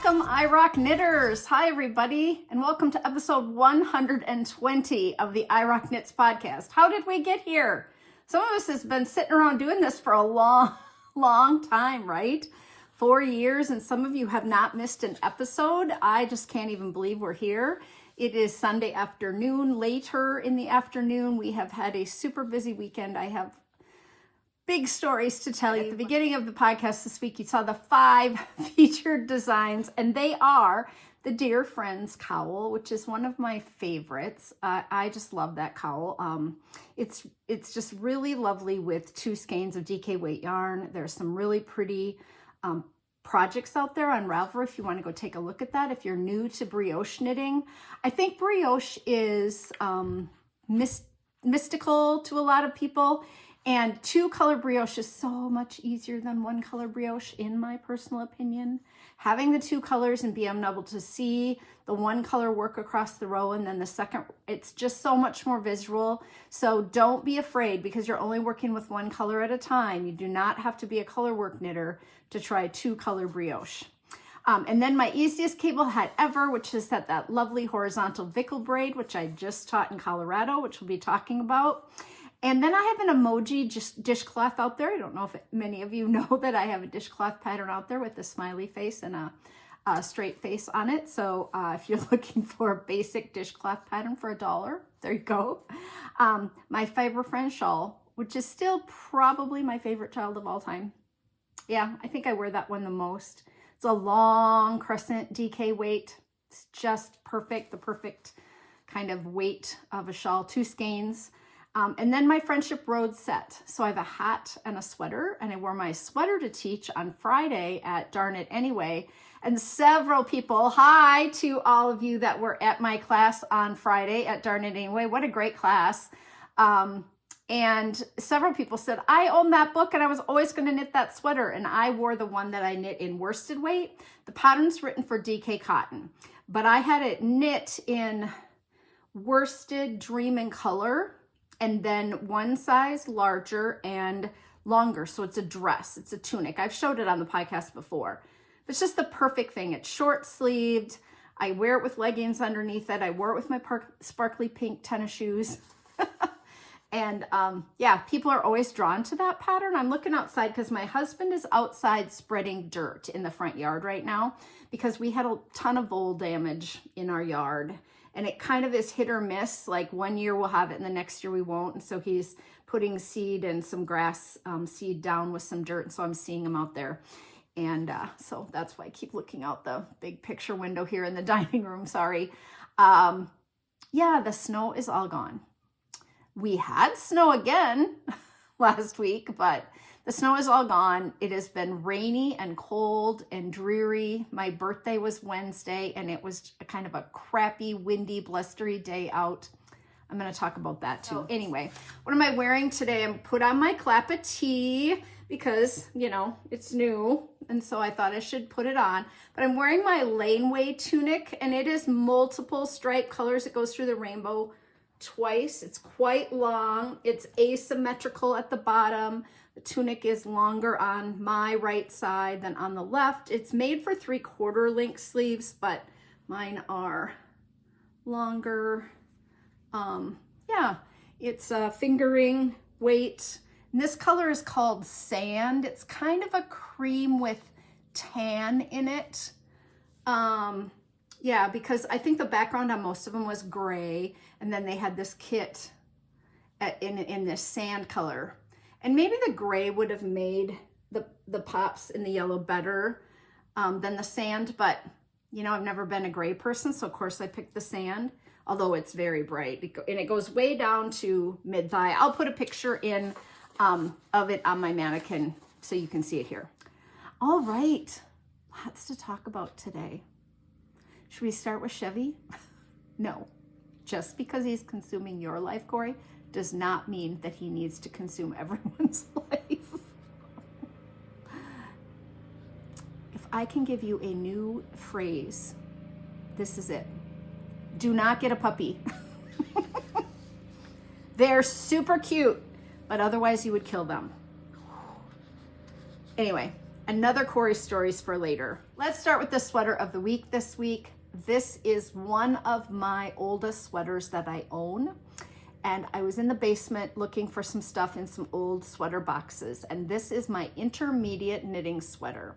Welcome, IROCKNITTERS. Hi, everybody, and welcome to episode 120 of the IROCKKNITS podcast. How did we get here? Some of us has been sitting around doing this for a long time, right? 4 years, and some of you have not missed an episode. I just can't even believe we're here. It is Sunday afternoon, later in the afternoon. We have had a super busy weekend. I have big stories to tell you. At the beginning of the podcast this week, you saw the 5 featured designs, and they are the Dear Friends cowl, which is one of my favorites. I just love that cowl. It's just really lovely with 2 skeins of DK weight yarn. There's some really pretty projects out there on Ravelry if you want to go take a look at that. If you're new to brioche knitting, I think brioche is mystical to a lot of people. And 2-color brioche is so much easier than 1-color brioche, in my personal opinion. Having the 2 colors and being able to see the 1-color work across the row and then the second, it's just so much more visual. So don't be afraid because you're only working with 1 color at a time. You do not have to be a color work knitter to try 2-color brioche. And then my easiest cable hat ever, which is that lovely horizontal Vickle braid, which I just taught in Colorado, which we'll be talking about. And then I have an emoji dishcloth out there. I don't know if many of you know that I have a dishcloth pattern out there with a smiley face and a straight face on it. So if you're looking for a basic dishcloth pattern for $1, there you go. My Fiber Friend shawl, which is still probably my favorite child of all time. Yeah, I think I wear that one the most. It's a long crescent DK weight. It's just perfect, the perfect kind of weight of a shawl, 2 skeins. And then my Friendship Road set. So I have a hat and a sweater, and I wore my sweater to teach on Friday at DarnKnitAnyway. And several people, hi to all of you that were at my class on Friday at DarnKnitAnyway. What a great class. And several people said, I own that book and I was always going to knit that sweater. And I wore the one that I knit in worsted weight. The pattern's written for DK cotton, but I had it knit in worsted Dream in Color, and then 1 size larger and longer. So it's a dress, it's a tunic. I've showed it on the podcast before. It's just the perfect thing. It's short sleeved. I wear it with leggings underneath it. I wore it with my sparkly pink tennis shoes. And yeah, people are always drawn to that pattern. I'm looking outside because my husband is outside spreading dirt in the front yard right now because we had a ton of vole damage in our yard. And it kind of is hit or miss. Like 1 year we'll have it and the next year we won't. And so he's putting seed and some grass seed down with some dirt. And so I'm seeing him out there. And so that's why I keep looking out the big picture window here in the dining room. Sorry. Yeah, the snow is all gone. We had snow again last week, but the snow is all gone. It has been rainy and cold and dreary. My birthday was Wednesday, and it was kind of a crappy, windy, blustery day out. I'm going to talk about that too. Anyway, what am I wearing today? I'm put on my Clappa tee because, you know, it's new. And so I thought I should put it on. But I'm wearing my Laneway tunic, and it is multiple stripe colors. It goes through the rainbow twice. It's quite long. It's asymmetrical at the bottom. The tunic is longer on my right side than on the left. It's made for 3/4 length sleeves, but mine are longer. Yeah, it's a fingering weight. And this color is called Sand. It's kind of a cream with tan in it. Yeah, because I think the background on most of them was gray, and then they had this kit in this sand color. And maybe the gray would have made the pops in the yellow better than the sand, but you know, I've never been a gray person, so of course I picked the sand. although it's very bright. And it goes way down to mid-thigh. I'll put a picture in of it on my mannequin so you can see it here. All right, lots to talk about today. Should we start with Chevy? No, just because he's consuming your life, Cori, does not mean that he needs to consume everyone's life. If I can give you a new phrase, this is it. Do not get a puppy. They're super cute, but otherwise you would kill them. Anyway, another Cori stories for later. Let's start with the sweater of the week this week. This is one of my oldest sweaters that I own. And I was in the basement looking for some stuff in some old sweater boxes. And this is my intermediate knitting sweater.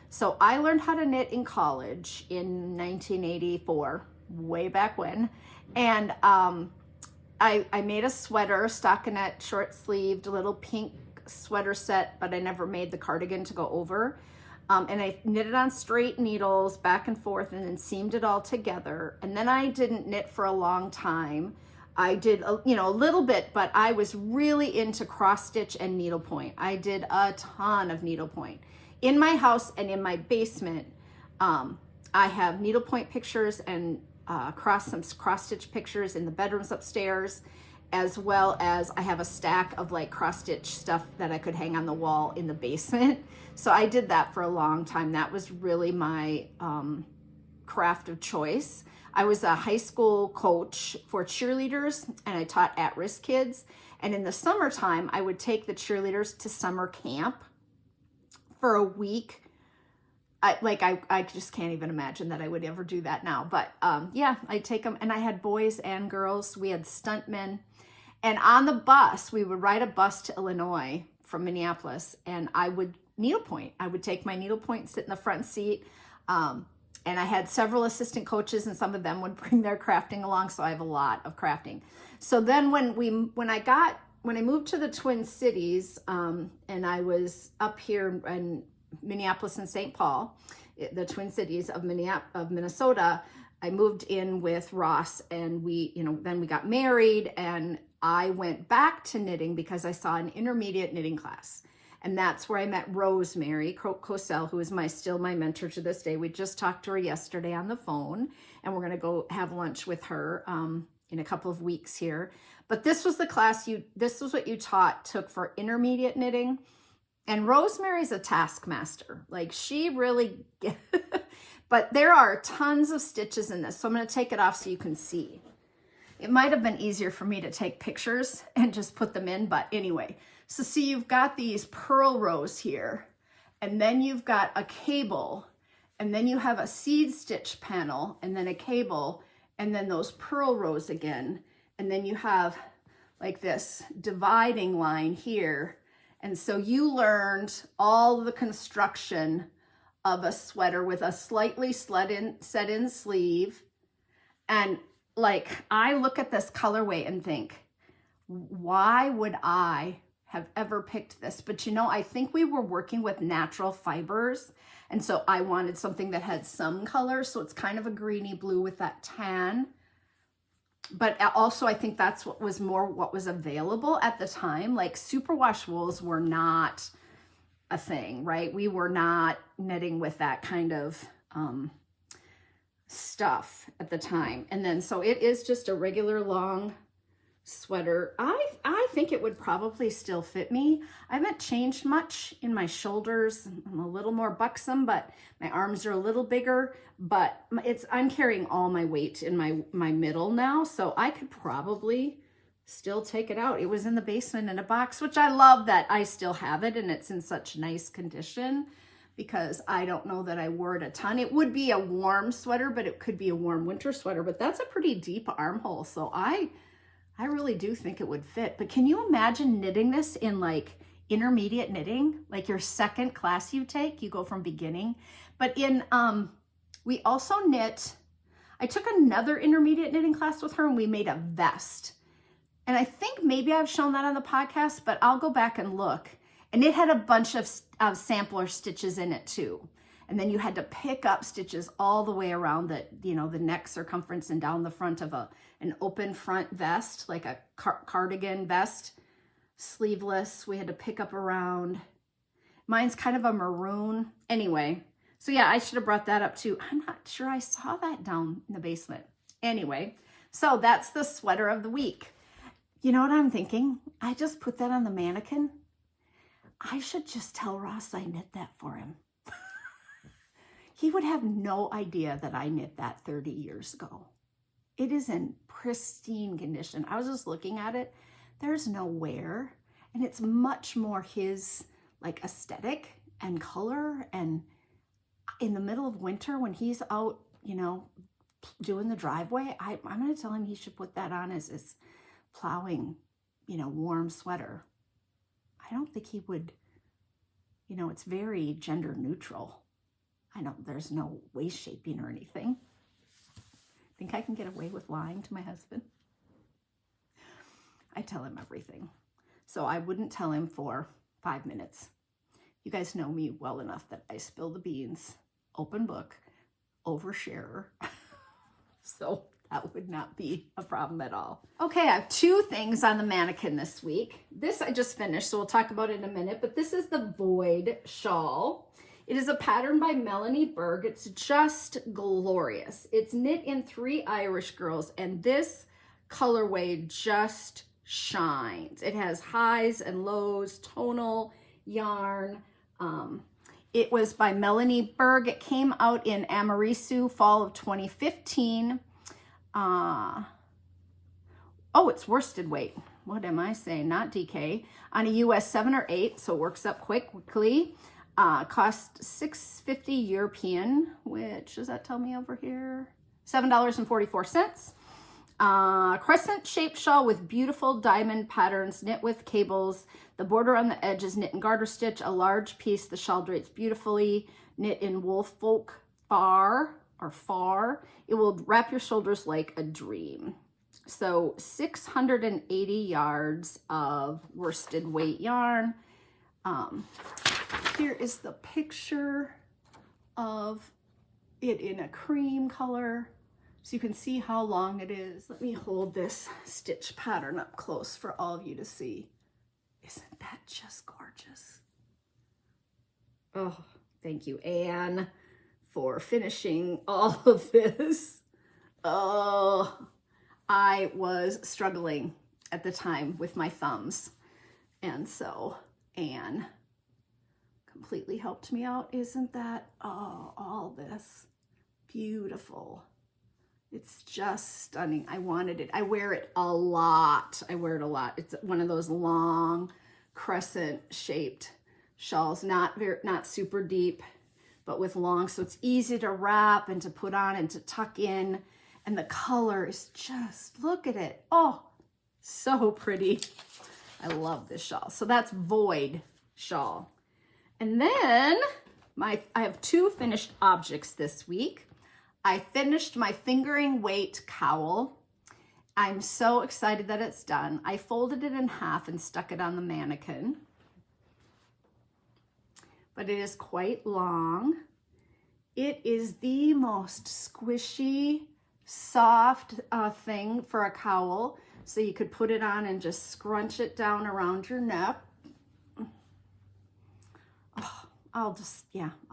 So I learned how to knit in college in 1984, way back when. And I made a sweater, stockinette, short sleeved, little pink sweater set, but I never made the cardigan to go over. And I knitted on straight needles back and forth and then seamed it all together. And then I didn't knit for a long time. I did, a little bit, but I was really into cross stitch and needlepoint. I did a ton of needlepoint. In my house and in my basement, I have needlepoint pictures and some cross stitch pictures in the bedrooms upstairs, as well as I have a stack of like cross stitch stuff that I could hang on the wall in the basement. So I did that for a long time. That was really my craft of choice. I was a high school coach for cheerleaders and I taught at-risk kids. And in the summertime, I would take the cheerleaders to summer camp for a week. I just can't even imagine that I would ever do that now. But yeah, I'd take them, and I had boys and girls. We had stuntmen. And on the bus, we would ride a bus to Illinois from Minneapolis, and I would needlepoint. I would take my needlepoint, sit in the front seat. And I had several assistant coaches, and some of them would bring their crafting along. So I have a lot of crafting. So then when I moved to the Twin Cities, and I was up here in Minneapolis and St. Paul, the Twin Cities of Minnesota, I moved in with Ross, and then we got married, and I went back to knitting because I saw an intermediate knitting class. And that's where I met Rosemary Kosel, who is still my mentor to this day. We just talked to her yesterday on the phone, and we're going to go have lunch with her in a couple of weeks here. But this was the class this was what you took for intermediate knitting. And Rosemary's a taskmaster. Like, she really, but there are tons of stitches in this. So I'm going to take it off so you can see. It might have been easier for me to take pictures and just put them in, but anyway. So see, you've got these purl rows here, and then you've got a cable, and then you have a seed stitch panel, and then a cable, and then those purl rows again. And then you have like this dividing line here. And so you learned all the construction of a sweater with a slightly set in sleeve. And like, I look at this colorway and think, why would I have ever picked this? But I think we were working with natural fibers. And so I wanted something that had some color. So it's kind of a greeny blue with that tan. But also I think that's what was available at the time. Like, superwash wools were not a thing, right? We were not knitting with that kind of stuff at the time. And then, so it is just a regular long sweater. I think it would probably still fit me. I haven't changed much in my shoulders. I'm a little more buxom, but my arms are a little bigger, but I'm carrying all my weight in my middle now. So I could probably still take it out. It was in the basement in a box, which I love that I still have it and it's in such nice condition, because I don't know that I wore it a ton. It would be a warm sweater, but it could be a warm winter sweater, but that's a pretty deep armhole. So I really do think it would fit. But can you imagine knitting this in like intermediate knitting, like your second class you take? You go from beginning. But we also knit, I took another intermediate knitting class with her, and we made a vest. And I think maybe I've shown that on the podcast, but I'll go back and look. And it had a bunch of sampler stitches in it too. And then you had to pick up stitches all the way around the, you know, the neck circumference and down the front of an open front vest, like a cardigan vest, sleeveless. We had to pick up around. Mine's kind of a maroon. Anyway, so yeah, I should have brought that up too. I'm not sure I saw that down in the basement. Anyway, so that's the sweater of the week. You know what I'm thinking? I just put that on the mannequin. I should just tell Ross I knit that for him. He would have no idea that I knit that 30 years ago. It is in pristine condition. I was just looking at it. There's no wear, and it's much more his like aesthetic and color. And in the middle of winter when he's out, you know, doing the driveway, I'm going to tell him he should put that on as his plowing, you know, warm sweater. I don't think he would, you know, it's very gender neutral. There's no waist shaping or anything. Think I can get away with lying to my husband? I tell him everything. So I wouldn't tell him for 5 minutes. You guys know me well enough that I spill the beans, open book, oversharer. So that would not be a problem at all. Okay, I have 2 things on the mannequin this week. This I just finished, so we'll talk about it in a minute, but this is the Void Shawl. It is a pattern by Melanie Berg. It's just glorious. It's knit in 3 Irish girls, and this colorway just shines. It has highs and lows, tonal yarn. It was by Melanie Berg. It came out in Amarisu fall of 2015. Oh, it's worsted weight. What am I saying? Not DK. On a US 7 or 8, so it works up quickly. Cost $6.50 European, which does that tell me over here? $7.44. Crescent shaped shawl with beautiful diamond patterns, knit with cables. The border on the edge is knit in garter stitch. A large piece, the shawl drapes beautifully. Knit in Woolfolk far. It will wrap your shoulders like a dream. So 680 yards of worsted weight yarn. Here is the picture of it in a cream color, so you can see how long it is. Let me hold this stitch pattern up close for all of you to see. Isn't that just gorgeous? Oh, thank you, Anne, for finishing all of this. Oh, I was struggling at the time with my thumbs, and so Anne completely helped me out. Isn't that, oh, all this beautiful. It's just stunning. I wanted it. I wear it a lot. It's one of those long crescent shaped shawls, not super deep, but with long, so it's easy to wrap and to put on and to tuck in. And the color is just, look at it. Oh, so pretty. I love this shawl. So that's Void Shawl. And then I have 2 finished objects this week. I finished my fingering weight cowl. I'm so excited that it's done. I folded it in half and stuck it on the mannequin. But it is quite long. It is the most squishy, soft thing for a cowl. So you could put it on and just scrunch it down around your neck. Oh, I'll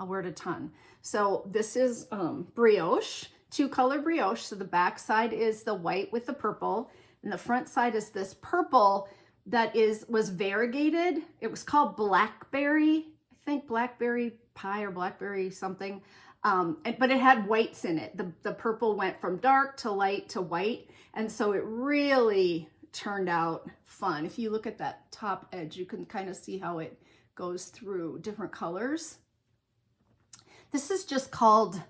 wear it a ton. So this is brioche, 2-color brioche. So the back side is the white with the purple, and the front side is this purple that was variegated. It was called blackberry, I think blackberry pie or blackberry something. But it had whites in it. The purple went from dark to light to white. And so it really turned out fun. If you look at that top edge, you can kind of see how it goes through different colors. This is just called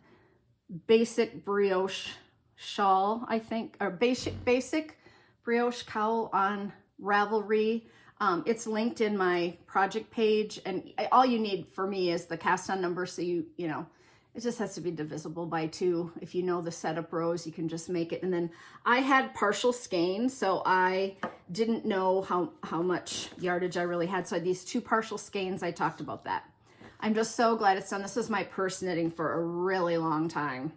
Basic Brioche Shawl, I think, or Basic Brioche Cowl on Ravelry. It's linked in my project page, and all you need for me is the cast on number, so you know, it just has to be divisible by 2. If you know the setup rows, you can just make it. And then I had partial skein, so I didn't know how much yardage I really had. So I had these 2 partial skeins. I talked about that. I'm just so glad it's done. This was my purse knitting for a really long time.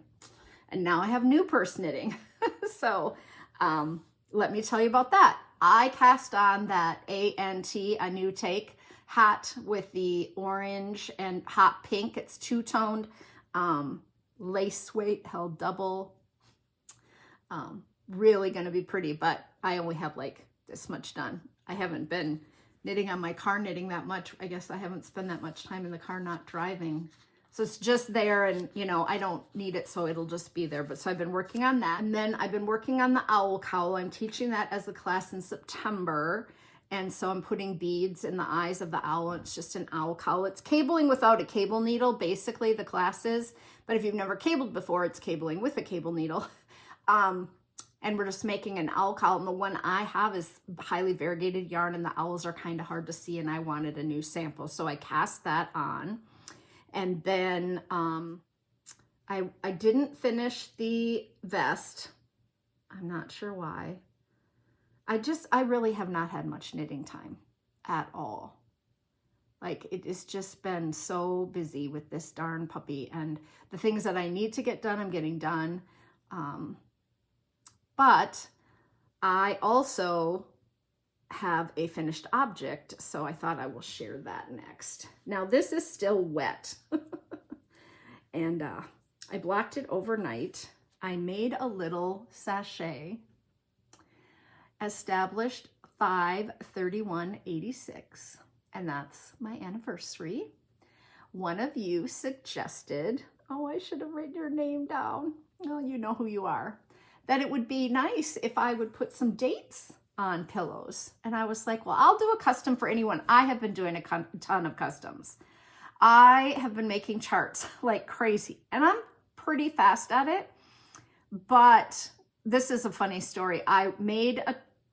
And now I have new purse knitting. So let me tell you about that. I cast on that A.N.T, A New Take hat with the orange and hot pink. It's two-toned lace weight held double. Really gonna be pretty, but I only have like this much done. I haven't been knitting on my car knitting that much. I guess I haven't spent that much time in the car not driving. So it's just there, and you know, I don't need it, so it'll just be there. But so I've been working on that. And then I've been working on the owl cowl. I'm teaching that as a class in September. And so I'm putting beads in the eyes of the owl. It's just an owl cowl. It's cabling without a cable needle, basically, the class is. But if you've never cabled before, it's cabling with a cable needle. And we're just making an owl cowl. And the one I have is highly variegated yarn, and the owls are kind of hard to see, and I wanted a new sample. So I cast that on. And then I didn't finish the vest. I'm not sure why. I really have not had much knitting time at all. Like, it has just been so busy with this darn puppy, and the things that I need to get done, I'm getting done. But I also have a finished object, so I thought I will share that next. Now, this is still wet, and I blocked it overnight. I made a little sachet, established 5/31/86, and that's my anniversary. One of you suggested, oh, I should have written your name down. Oh, you know who you are. That it would be nice if I would put some dates on pillows. And I was like, well, I'll do a custom for anyone. I have been doing a ton of customs. I have been making charts like crazy, and I'm pretty fast at it. But this is a funny story. I made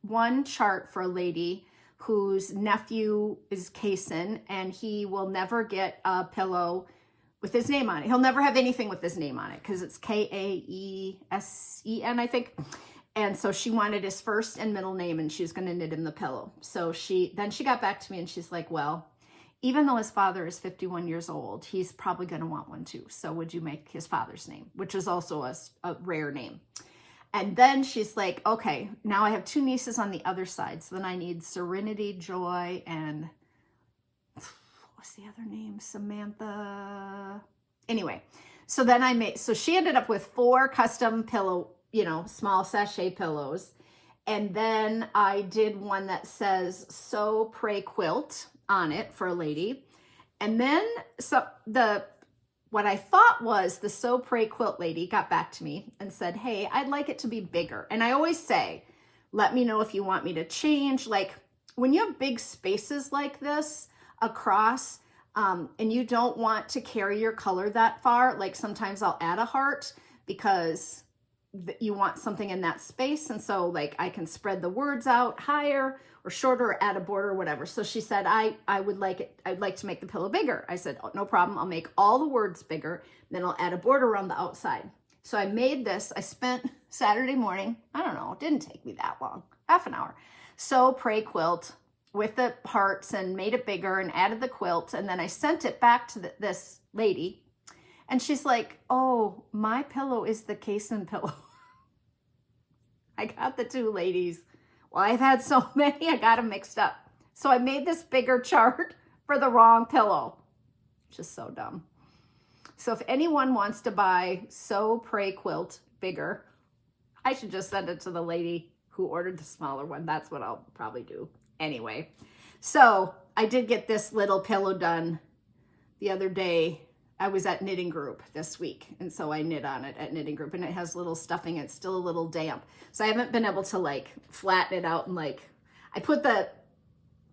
one chart for a lady whose nephew is Kasen, and he will never get a pillow with his name on it. He'll never have anything with his name on it because it's Kaesen, I think. And so she wanted his first and middle name, and she was going to knit him the pillow. So then she got back to me, and she's like, well, even though his father is 51 years old, he's probably going to want one too. So would you make his father's name, which is also a rare name. And then she's like, okay, now I have two nieces on the other side. So then I need Serenity, Joy, and what's the other name? Samantha. Anyway, so then so she ended up with 4 custom pillow, small sachet pillows. And then I did one that says Sew, Pray, Quilt on it for a lady. And then what I thought was the Sew, Pray, Quilt lady got back to me and said, hey, I'd like it to be bigger. And I always say, let me know if you want me to change. Like, when you have big spaces like this across, and you don't want to carry your color that far, like sometimes I'll add a heart because you want something in that space. And so like I can spread the words out higher or shorter or add a border or whatever. So she said, I'd like to make the pillow bigger. I said, oh, no problem. I'll make all the words bigger. Then I'll add a border around the outside. So I made this. I spent Saturday morning, I don't know, it didn't take me that long, half an hour. Sew, Pray, Quilt with the hearts, and made it bigger and added the quilt. And then I sent it back to this lady. And she's like, oh, my pillow is the Kasen pillow. I got the two ladies. Well, I've had so many, I got them mixed up. So I made this bigger chart for the wrong pillow. Just so dumb. So if anyone wants to buy Sew, Pray, Quilt bigger, I should just send it to the lady who ordered the smaller one. That's what I'll probably do. Anyway, so I did get this little pillow done the other day. I was at Knitting Group this week, and so I knit on it at Knitting Group, and it has little stuffing. It's still a little damp, so I haven't been able to like flatten it out, and like I put the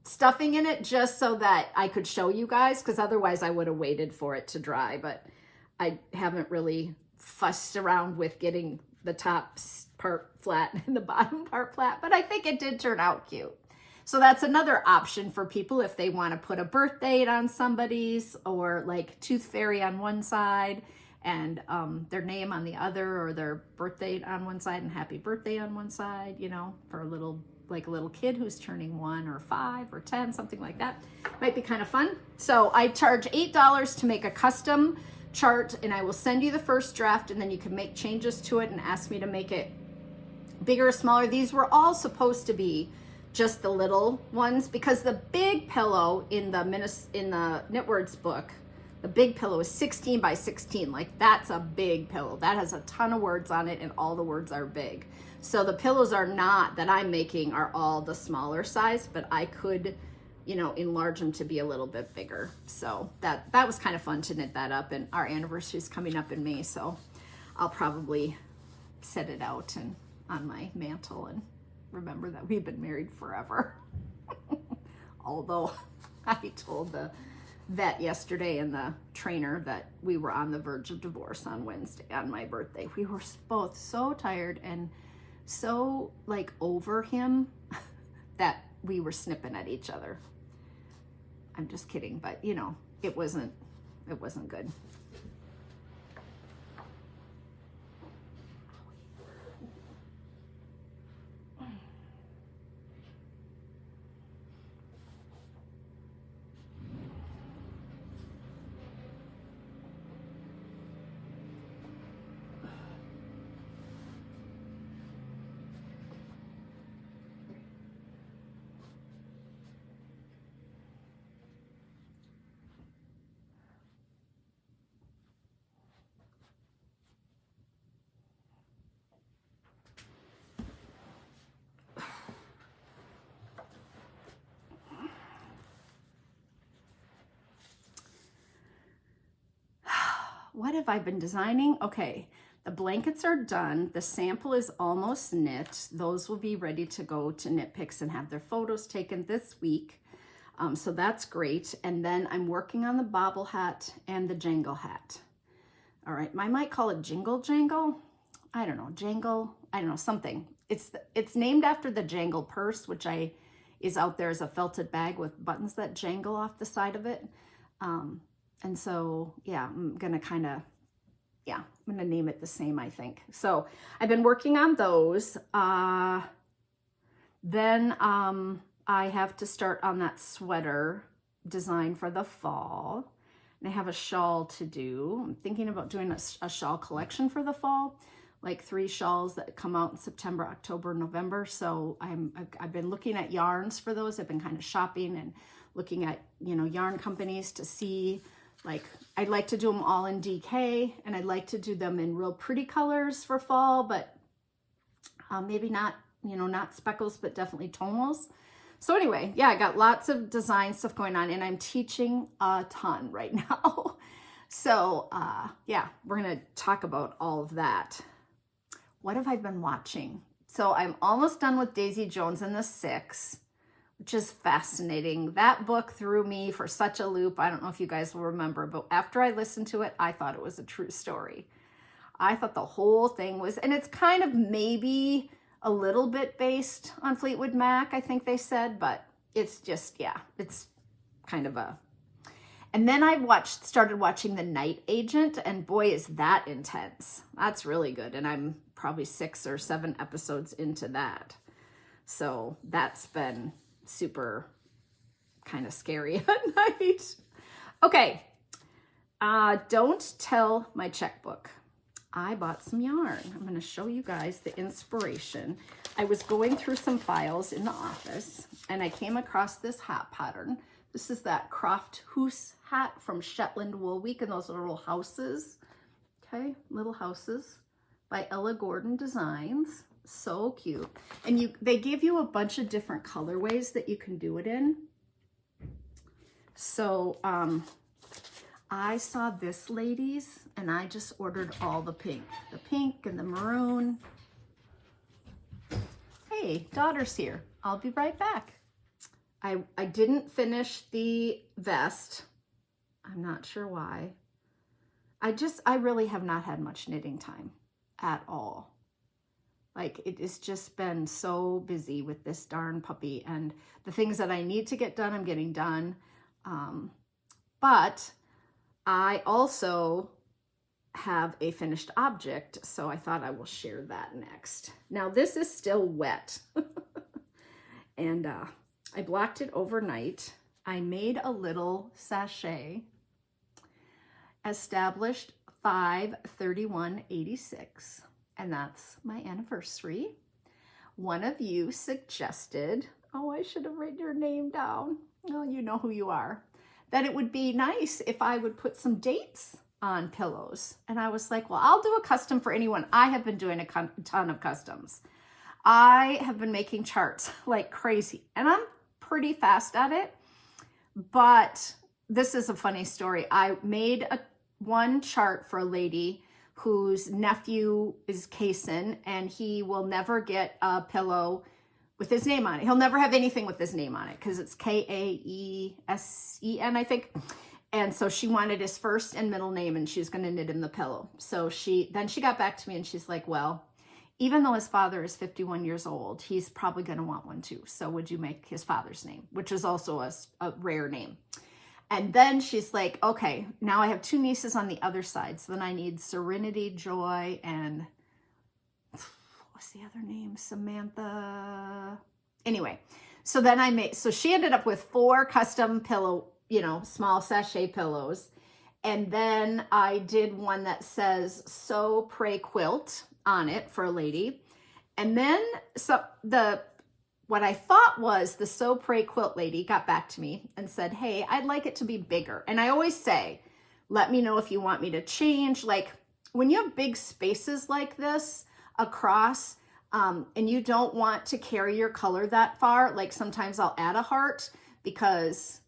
stuffing in it just so that I could show you guys, because otherwise I would have waited for it to dry. But I haven't really fussed around with getting the top part flat and the bottom part flat, but I think it did turn out cute. So that's another option for people if they want to put a birth date on somebody's, or like Tooth Fairy on one side and their name on the other, or their birth date on one side and happy birthday on one side, for a little like a little kid who's turning 1 or 5 or 10, something like that. Might be kind of fun. So I charge $8 to make a custom chart, and I will send you the first draft, and then you can make changes to it and ask me to make it bigger or smaller. These were all supposed to be just the little ones, because the big pillow in the Knitwords book, the big pillow is 16 by 16. Like, that's a big pillow. That has a ton of words on it, and all the words are big. So the pillows are not, that I'm making, are all the smaller size, but I could, you know, enlarge them to be a little bit bigger. So that was kind of fun to knit that up, and our anniversary is coming up in May, so I'll probably set it out and on my mantle and remember that we've been married forever. Although I told the vet yesterday and the trainer that we were on the verge of divorce on Wednesday, on my birthday. We were both so tired and so like over him that we were snipping at each other. I'm just kidding, but you know, it wasn't good. What have I been designing? Okay, the blankets are done. The sample is almost knit. Those will be ready to go to Knit Picks and have their photos taken this week. So that's great. And then I'm working on the bobble hat and the jangle hat. All right, I might call it Jingle Jangle. I don't know, Jangle, I don't know, something. It's named after the Jangle purse, which is out there as a felted bag with buttons that jangle off the side of it. And so, yeah, I'm going to name it the same, I think. So I've been working on those. Then I have to start on that sweater design for the fall. And I have a shawl to do. I'm thinking about doing a shawl collection for the fall, like 3 shawls that come out in September, October, November. So I've been looking at yarns for those. I've been kind of shopping and looking at, you know, yarn companies to see, like, I'd like to do them all in DK, and I'd like to do them in real pretty colors for fall, but maybe not, you know, not speckles, but definitely tonals. So anyway, yeah, I got lots of design stuff going on, and I'm teaching a ton right now. So yeah, we're going to talk about all of that. What have I been watching? So I'm almost done with Daisy Jones and the Six, which is fascinating. That book threw me for such a loop. I don't know if you guys will remember, but after I listened to it, I thought it was a true story. I thought the whole thing was, and it's kind of maybe a little bit based on Fleetwood Mac, I think they said, but it's just, yeah, it's kind of a, and then I started watching The Night Agent, and boy, is that intense. That's really good. And I'm probably 6 or 7 episodes into that. So that's been super kind of scary at night. Okay, don't tell my checkbook. I bought some yarn. I'm going to show you guys the inspiration. I was going through some files in the office, and I came across this hat pattern. This is that Crofthoose hat from Shetland Wool Week, and those little houses, okay, little houses by Ella Gordon Designs. So cute. And they give you a bunch of different colorways that you can do it in. So I saw this, ladies, and I just ordered all the pink and the maroon. Hey, daughter's here. I'll be right back. I didn't finish the vest. I'm not sure why. I really have not had much knitting time at all. Like, it has just been so busy with this darn puppy, and the things that I need to get done, I'm getting done. But I also have a finished object, so I thought I will share that next. Now, this is still wet. And I blocked it overnight. I made a little sachet, established 5/31/86, and that's my anniversary. One of you suggested, oh, I should have written your name down. Oh, you know who you are. That it would be nice if I would put some dates on pillows. And I was like, well, I'll do a custom for anyone. I have been doing a ton of customs. I have been making charts like crazy, and I'm pretty fast at it. But this is a funny story. I made one chart for a lady whose nephew is Kasen, and he will never get a pillow with his name on it. He'll never have anything with his name on it because it's Kaesen, I think. And so she wanted his first and middle name, and she was going to knit him the pillow. So she got back to me, and she's like, well, even though his father is 51 years old, he's probably going to want one too. So would you make his father's name, which is also a rare name. And then she's like, okay, now I have two nieces on the other side. So then I need Serenity, Joy, and what's the other name? Samantha. Anyway, so then so she ended up with 4 custom pillow, small sachet pillows. And then I did one that says Sew, Pray, Quilt on it for a lady. And then what I thought was the Sew, Pray, Quilt lady got back to me and said, hey, I'd like it to be bigger. And I always say, let me know if you want me to change. Like when you have big spaces like this across, and you don't want to carry your color that far, like sometimes I'll add a heart because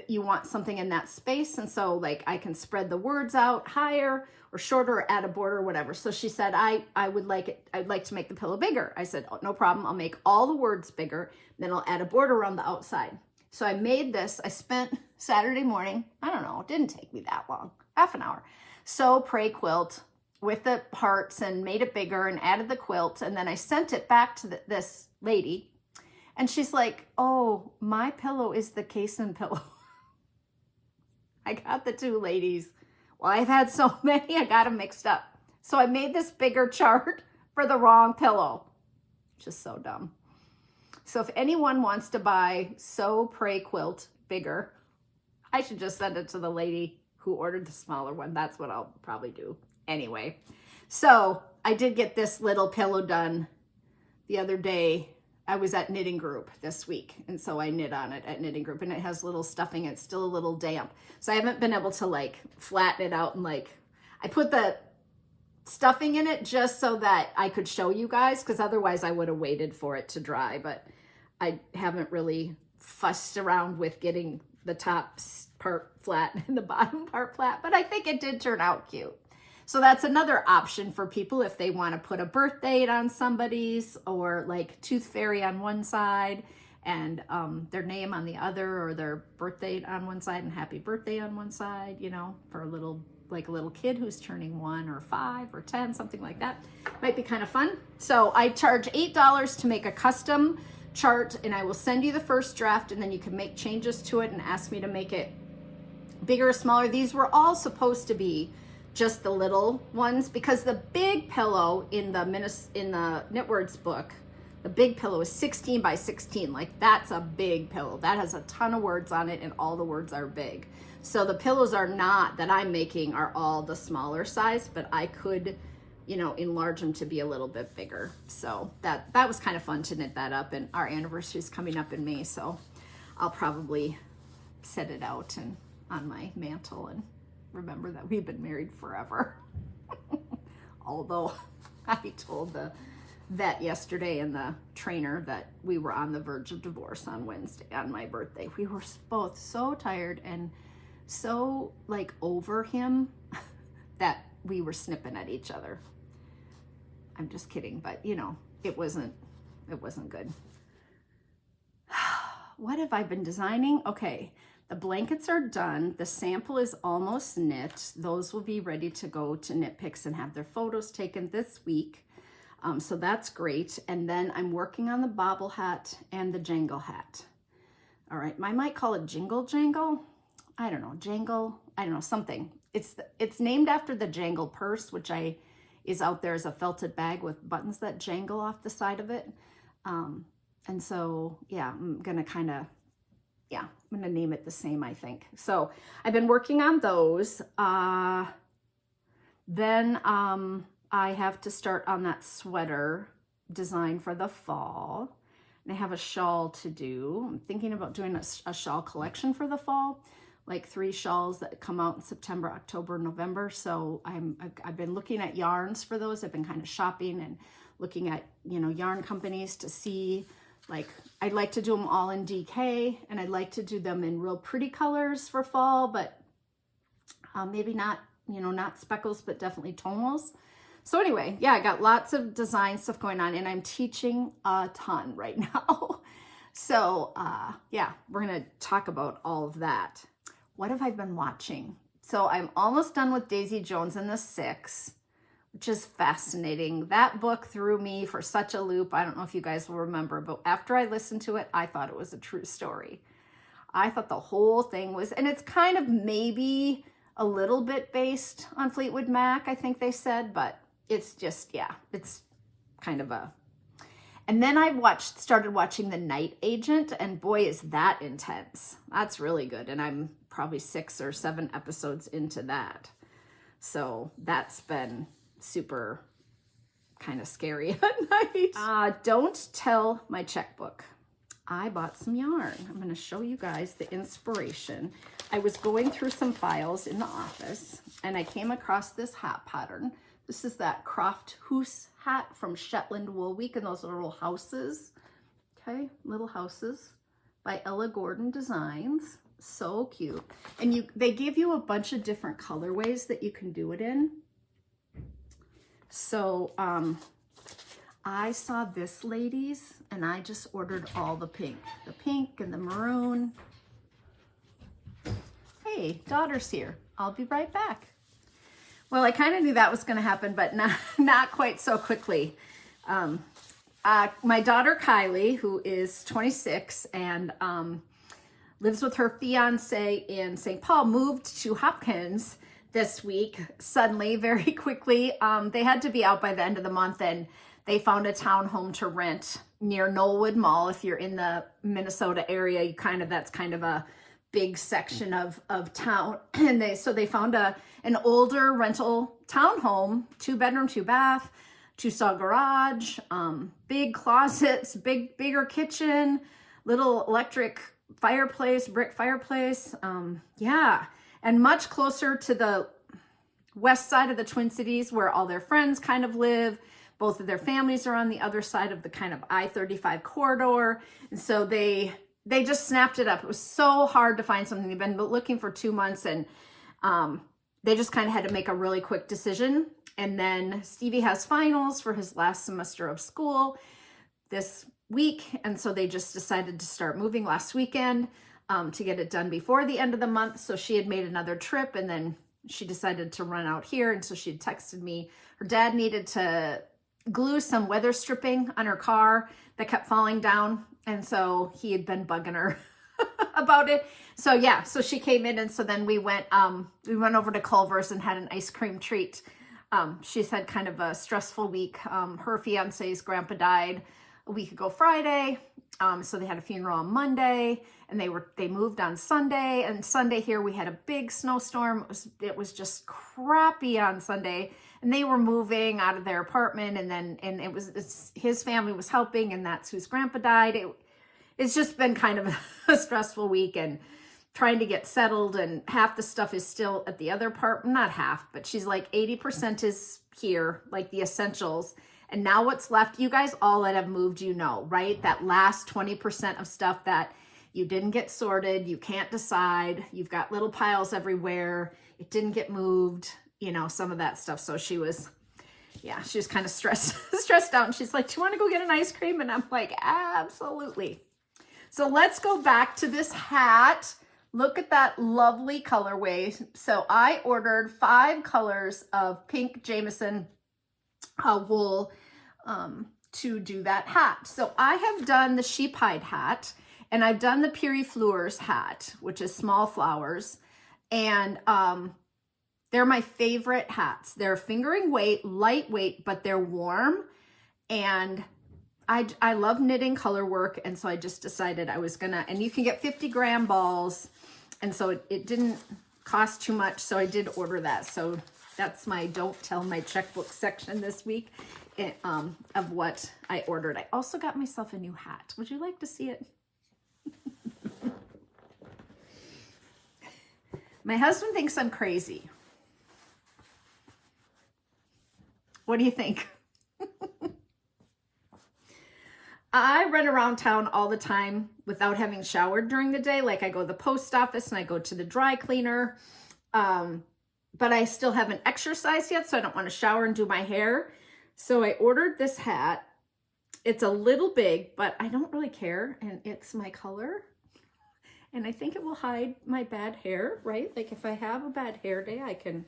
you want something in that space. And so like I can spread the words out higher or shorter or add a border or whatever. So she said, I'd like to make the pillow bigger. I said, oh, no problem. I'll make all the words bigger. Then I'll add a border around the outside. So I made this. I spent Saturday morning, I don't know, it didn't take me that long, half an hour. Sew, Pray, Quilt with the hearts and made it bigger and added the quilt. And then I sent it back to this lady. And she's like, oh, my pillow is the Kasen pillow. I got the two ladies. Well, I've had so many, I got them mixed up. So I made this bigger chart for the wrong pillow. Just so dumb. So if anyone wants to buy Sew, Pray, Quilt bigger, I should just send it to the lady who ordered the smaller one. That's what I'll probably do. Anyway, so I did get this little pillow done the other day. I was at Knitting Group this week, and so I knit on it at Knitting Group, and it has little stuffing. It's still a little damp, so I haven't been able to like flatten it out, and like I put the stuffing in it just so that I could show you guys, because otherwise I would have waited for it to dry. But I haven't really fussed around with getting the top part flat and the bottom part flat, but I think it did turn out cute. So that's another option for people if they want to put a birth date on somebody's, or like Tooth Fairy on one side and their name on the other, or their birth date on one side and happy birthday on one side, for a little kid who's turning 1 or 5 or 10, something like that. Might be kind of fun. So I charge $8 to make a custom chart, and I will send you the first draft, and then you can make changes to it and ask me to make it bigger or smaller. These were all supposed to be just the little ones, because the big pillow in the Knitwords book, the big pillow is 16 by 16. Like that's a big pillow. That has a ton of words on it, and all the words are big. So the pillows are not that I'm making are all the smaller size, but I could, enlarge them to be a little bit bigger. So that was kind of fun to knit that up, and our anniversary is coming up in May, so I'll probably set it out and on my mantle and remember that we've been married forever. Although I told the vet yesterday and the trainer that we were on the verge of divorce on Wednesday on my birthday. We were both so tired and so like over him that we were snipping at each other. I'm just kidding, but it wasn't good. What have I been designing? Okay. The blankets are done. The sample is almost knit. Those will be ready to go to Knit Picks and have their photos taken this week. So that's great. And then I'm working on the bobble hat and the jangle hat. All right, I might call it Jingle Jangle. I don't know, Jangle, I don't know, something. It's named after the Jangle purse, which is out there as a felted bag with buttons that jangle off the side of it. And so, yeah, I'm going to kind of, yeah, I'm going to name it the same, I think. So I've been working on those. Then I have to start on that sweater design for the fall. And I have a shawl to do. I'm thinking about doing a shawl collection for the fall, like 3 shawls that come out in September, October, November. So I've been looking at yarns for those. I've been kind of shopping and looking at, you know, yarn companies to see, like, I'd like to do them all in DK, and I'd like to do them in real pretty colors for fall, but maybe not, you know, not speckles, but definitely tonals. So anyway, yeah, I got lots of design stuff going on, and I'm teaching a ton right now. So yeah, we're going to talk about all of that. What have I been watching? So I'm almost done with Daisy Jones and the Six, which is fascinating. That book threw me for such a loop. I don't know if you guys will remember, but after I listened to it, I thought it was a true story. I thought the whole thing was, and it's kind of maybe a little bit based on Fleetwood Mac, I think they said, but it's just, yeah, it's kind of a, and then I started watching The Night Agent, and boy, is that intense. That's really good. And I'm probably 6 or 7 episodes into that. So that's been super kind of scary at night. Don't tell my checkbook. I bought some yarn. I'm going to show you guys the inspiration. I was going through some files in the office, and I came across this hat pattern. This is that Crofthoose hat from Shetland Wool Week, and those little houses. Okay, little houses by Ella Gordon Designs. So cute. And they give you a bunch of different colorways that you can do it in. So I saw this, ladies, and I just ordered all the pink and the maroon. Hey, daughter's here. I'll be right back. Well, I kind of knew that was going to happen, but not quite so quickly. My daughter Kylie, who is 26 and lives with her fiance in St. Paul, moved to Hopkins this week, suddenly, very quickly. They had to be out by the end of the month, and they found a townhome to rent near Knollwood Mall. If you're in the Minnesota area, that's kind of a big section of town. And they found an older rental townhome, 2-bedroom, 2-bath, 2-stall garage, big closets, bigger kitchen, little electric fireplace, brick fireplace. Yeah. And much closer to the west side of the Twin Cities, where all their friends kind of live. Both of their families are on the other side of the kind of I-35 corridor. And so they just snapped it up. It was so hard to find something. They've been looking for 2 months, and they just kind of had to make a really quick decision. And then Stevie has finals for his last semester of school this week. And so they just decided to start moving last weekend to get it done before the end of the month. So she had made another trip, and then she decided to run out here. And so she had texted me. Her dad needed to glue some weather stripping on her car that kept falling down. And so he had been bugging her about it. So yeah, so she came in, and so then we went over to Culver's and had an ice cream treat. She's had kind of a stressful week. Her fiance's grandpa died a week ago Friday. So they had a funeral on Monday, and they moved on Sunday. And Sunday here we had a big snowstorm. It was just crappy on Sunday, and they were moving out of their apartment, and his family was helping, and that's whose grandpa died. It's just been kind of a stressful week, and trying to get settled, and half the stuff is still at the other part. Not half, but she's like 80% is here, like the essentials. And now what's left, you guys all that have moved, right? That last 20% of stuff that you didn't get sorted, you can't decide, you've got little piles everywhere, it didn't get moved, some of that stuff. So she was kind of stressed out, and she's like, do you want to go get an ice cream? And I'm like, absolutely. So let's go back to this hat. Look at that lovely colorway. So I ordered 5 colors of pink Jamieson wool to do that hat. So I have done the sheep hide hat, and I've done the Piri Fleurs hat, which is small flowers. And they're my favorite hats. They're fingering weight, lightweight, but they're warm. And I love knitting color work, and so I just decided I was gonna, and you can get 50-gram balls, and so it didn't cost too much, so I did order that. So that's my don't tell my checkbook section this week of what I ordered. I also got myself a new hat. Would you like to see it? My husband thinks I'm crazy. What do you think? I run around town all the time without having showered during the day. Like I go to the post office and I go to the dry cleaner. But I still haven't exercised yet, so I don't want to shower and do my hair. So I ordered this hat. It's a little big, but I don't really care. And it's my color. And I think it will hide my bad hair, right? Like if I have a bad hair day, I can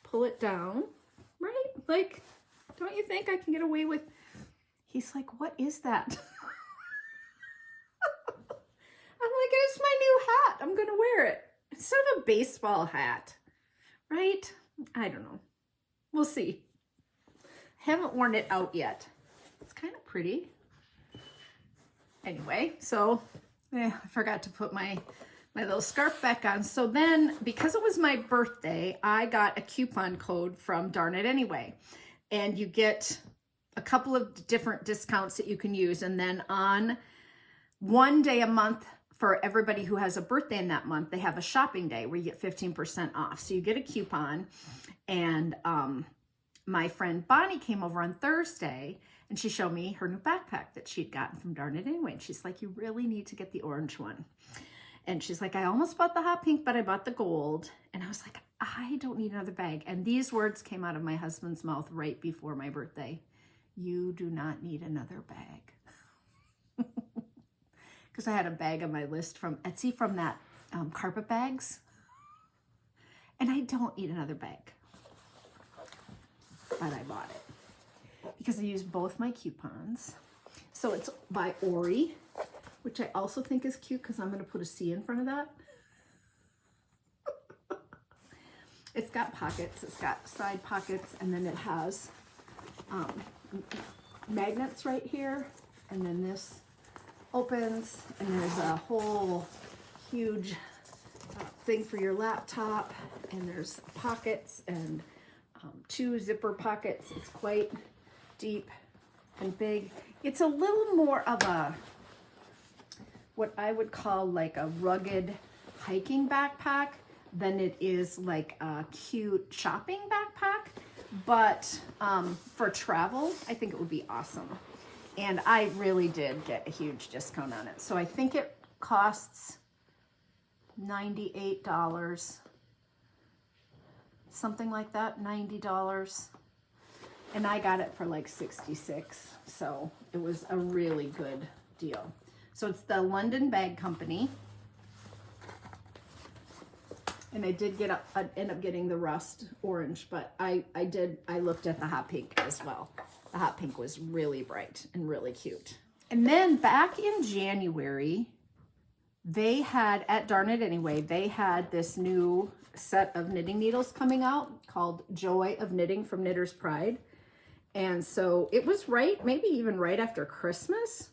pull it down, right? Like, don't you think I can get away with... He's like, what is that? I'm like, it's my new hat. I'm going to wear it. It's sort of a baseball hat, right? I don't know. We'll see. I haven't worn it out yet. It's kind of pretty. Anyway, so I forgot to put my little scarf back on. So then, because it was my birthday, I got a coupon code from DarnKnitAnyway. And you get a couple of different discounts that you can use. And then on one day a month for everybody who has a birthday in that month, they have a shopping day where you get 15% off. So you get a coupon. And my friend Bonnie came over on Thursday and she showed me her new backpack that she'd gotten from DarnKnitAnyway. And she's like, you really need to get the orange one. And she's like, I almost bought the hot pink, but I bought the gold. And I was like, I don't need another bag. And these words came out of my husband's mouth right before my birthday. You do not need another bag. Because I had a bag on my list from Etsy from that carpet bags. And I don't need another bag. But I bought it. Because I used both my coupons. So it's by Ori, which I also think is cute because I'm going to put a C in front of that. It's got pockets, it's got side pockets, and then it has magnets right here, and then this opens, and there's a whole huge thing for your laptop, and there's pockets and 2 zipper pockets. It's quite deep and big. It's a little more of a, what I would call like a rugged hiking backpack than it is like a cute shopping backpack. But for travel, I think it would be awesome. And I really did get a huge discount on it. So I think it costs $98, something like that, $90. And I got it for like $66. So it was a really good deal. So it's the London Bag Company. And I did end up getting the rust orange, but I looked at the hot pink as well. The hot pink was really bright and really cute. And then back in January, they had, at DarnKnitAnyway, they had this new set of knitting needles coming out called Joy of Knitting from Knitter's Pride. And so it was maybe even right after Christmas.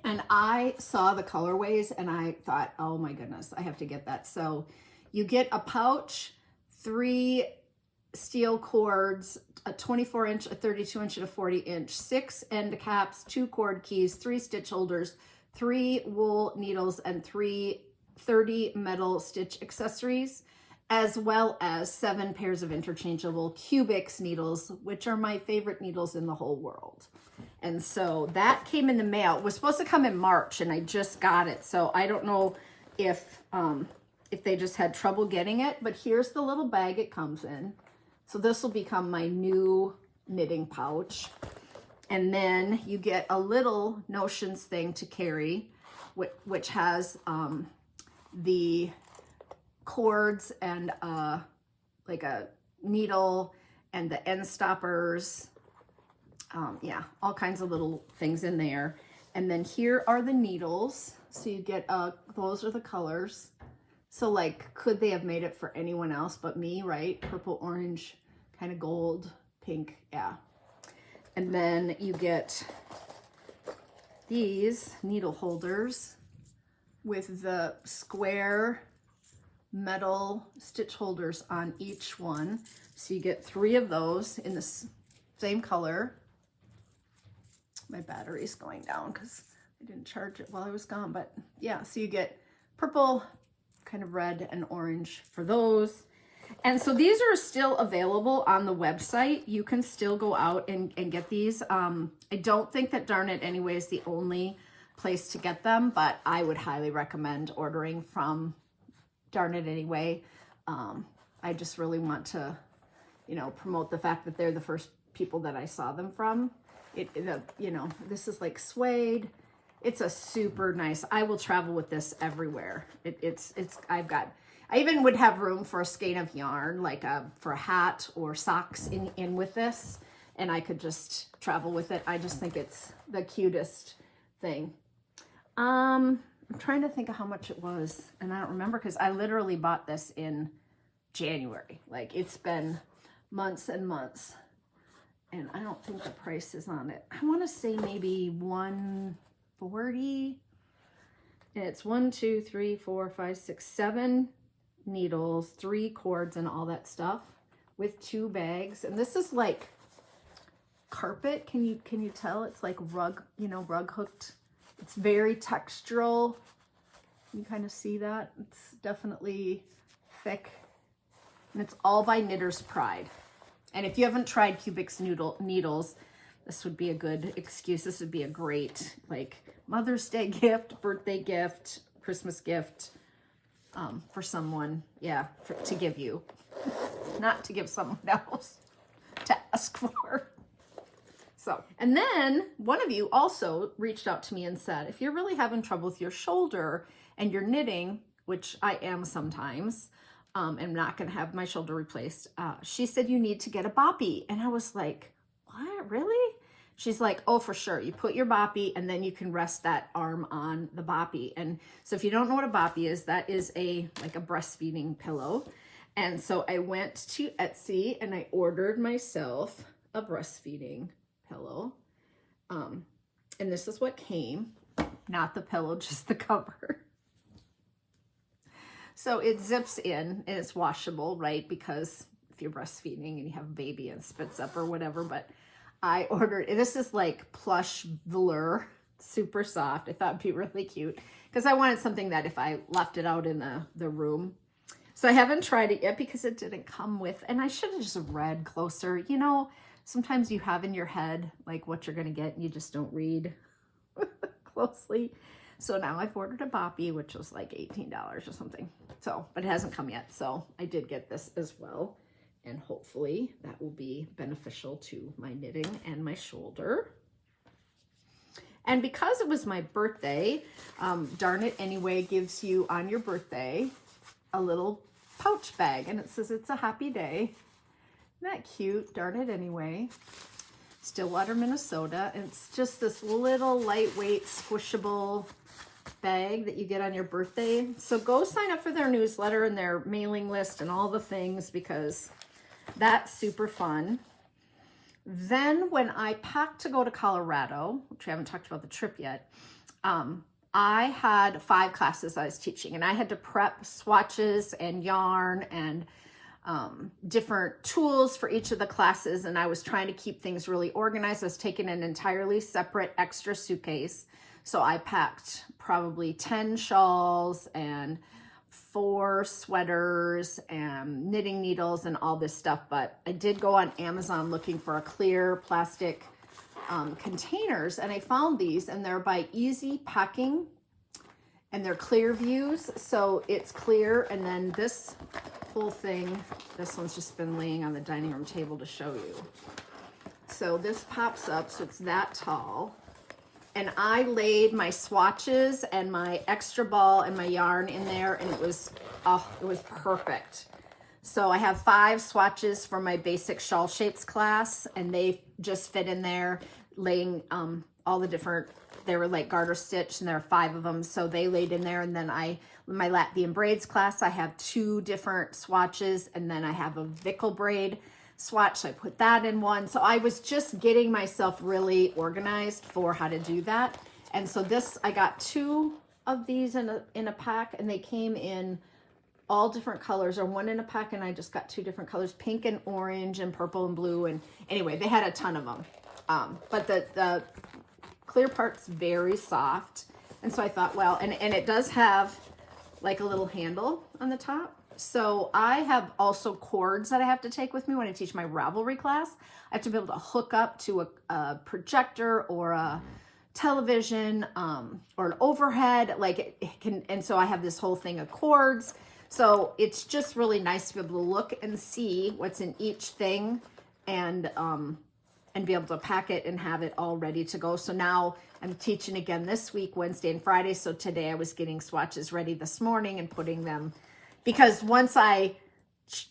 And I saw the colorways and I thought, oh my goodness, I have to get that. So you get a pouch, 3 steel cords, a 24-inch, a 32-inch, and a 40-inch, 6 end caps, 2 cord keys, 3 stitch holders, 3 wool needles, and 3 30 metal stitch accessories, as well as 7 pairs of interchangeable Cubics needles, which are my favorite needles in the whole world. And so that came in the mail. It was supposed to come in March, and I just got it. So I don't know if they just had trouble getting it, but here's the little bag it comes in. So this will become my new knitting pouch. And then you get a little notions thing to carry, which has the cords and like a needle and the end stoppers. Yeah, all kinds of little things in there. And then here are the needles. So you get, those are the colors. So like, could they have made it for anyone else but me, right? Purple, orange, kind of gold, pink, yeah. And then you get these needle holders with the square metal stitch holders on each one. So you get 3 of those in the same color. My battery's going down because I didn't charge it while I was gone, but yeah, so you get purple, kind of red and orange for those. And so these are still available on the website. You can still go out and get these. I don't think that DarnKnitAnyway is the only place to get them, but I would highly recommend ordering from DarnKnitAnyway. I just really want to, you know, promote the fact that they're the first people that I saw them from. You know, this is like suede. It's a super nice, I will travel with this everywhere. I even would have room for a skein of yarn, like for a hat or socks in with this, and I could just travel with it. I just think it's the cutest thing. I'm trying to think of how much it was, and I don't remember because I literally bought this in January. Like, it's been months and months, and I don't think the price is on it. I want to say maybe $140. And it's 1, 2, 3, 4, 5, 6, 7 needles, 3 cords, and all that stuff with 2 bags. And this is like carpet. Can you tell? It's like rug, you know, rug hooked. It's very textural. You kind of see that. It's definitely thick, and it's all by Knitter's Pride. And if you haven't tried Cubics needles, this would be a good excuse. This would be a great, like, Mother's Day gift, birthday gift, Christmas gift, for someone, yeah, to give you, not to give someone else, to ask for. So, and then one of you also reached out to me and said, if you're really having trouble with your shoulder and you're knitting, which I am sometimes, I'm not going to have my shoulder replaced. She said, you need to get a Boppy. And I was like, what, really? She's like, oh, for sure. You put your Boppy and then you can rest that arm on the Boppy. And so if you don't know what a Boppy is, that is like a breastfeeding pillow. And so I went to Etsy and I ordered myself a breastfeeding pillow. And this is what came, not the pillow, just the cover. So it zips in and it's washable, right? Because if you're breastfeeding and you have a baby and spits up or whatever, but I ordered, this is like plush velour, super soft. I thought it'd be really cute because I wanted something that if I left it out in the room. So I haven't tried it yet because it didn't come with, and I should have just read closer. You know, sometimes you have in your head like what you're going to get and you just don't read closely. So now I've ordered a Boppy, which was like $18 or something. So, but it hasn't come yet. So I did get this as well. And hopefully that will be beneficial to my knitting and my shoulder. And because it was my birthday, DarnKnitAnyway gives you on your birthday a little pouch bag. And it says it's a happy day. Isn't that cute? DarnKnitAnyway. Stillwater, Minnesota. And it's just this little lightweight, squishable bag that you get on your birthday. So go sign up for their newsletter and their mailing list and all the things because that's super fun. Then when I packed to go to Colorado, which I haven't talked about the trip yet, I had 5 classes I was teaching and I had to prep swatches and yarn and different tools for each of the classes, and I was trying to keep things really organized. I was taking an entirely separate extra suitcase, so I packed probably 10 shawls and 4 sweaters and knitting needles and all this stuff. But I did go on Amazon looking for a clear plastic containers, and I found these, and they're by Easy Packing, and they're clear views, so it's clear. And then this whole thing, this one's just been laying on the dining room table to show you. So this pops up, so it's that tall. And I laid my swatches and my extra ball and my yarn in there, and it was perfect. So I have 5 swatches for my basic shawl shapes class, and they just fit in there, laying all the different, they were like garter stitch, and there are 5 of them, so they laid in there. And then my Latvian braids class, I have 2 different swatches, and then I have a Vickel braid swatch, so I put that in one. So I was just getting myself really organized for how to do that. And so this, I got 2 of these in a pack, and they came in all different colors, or 1 in a pack, and I just got 2 different colors, pink and orange and purple and blue. And anyway, they had a ton of them. But the clear part's very soft. And so I thought, well, and it does have like a little handle on the top. So I have also cords that I have to take with me when I teach my Ravelry class. I have to be able to hook up to a projector or a television or an overhead, like it can. And so I have this whole thing of cords. So it's just really nice to be able to look and see what's in each thing, and be able to pack it and have it all ready to go. So now I'm teaching again this week, Wednesday and Friday. So today I was getting swatches ready this morning and putting them, because once I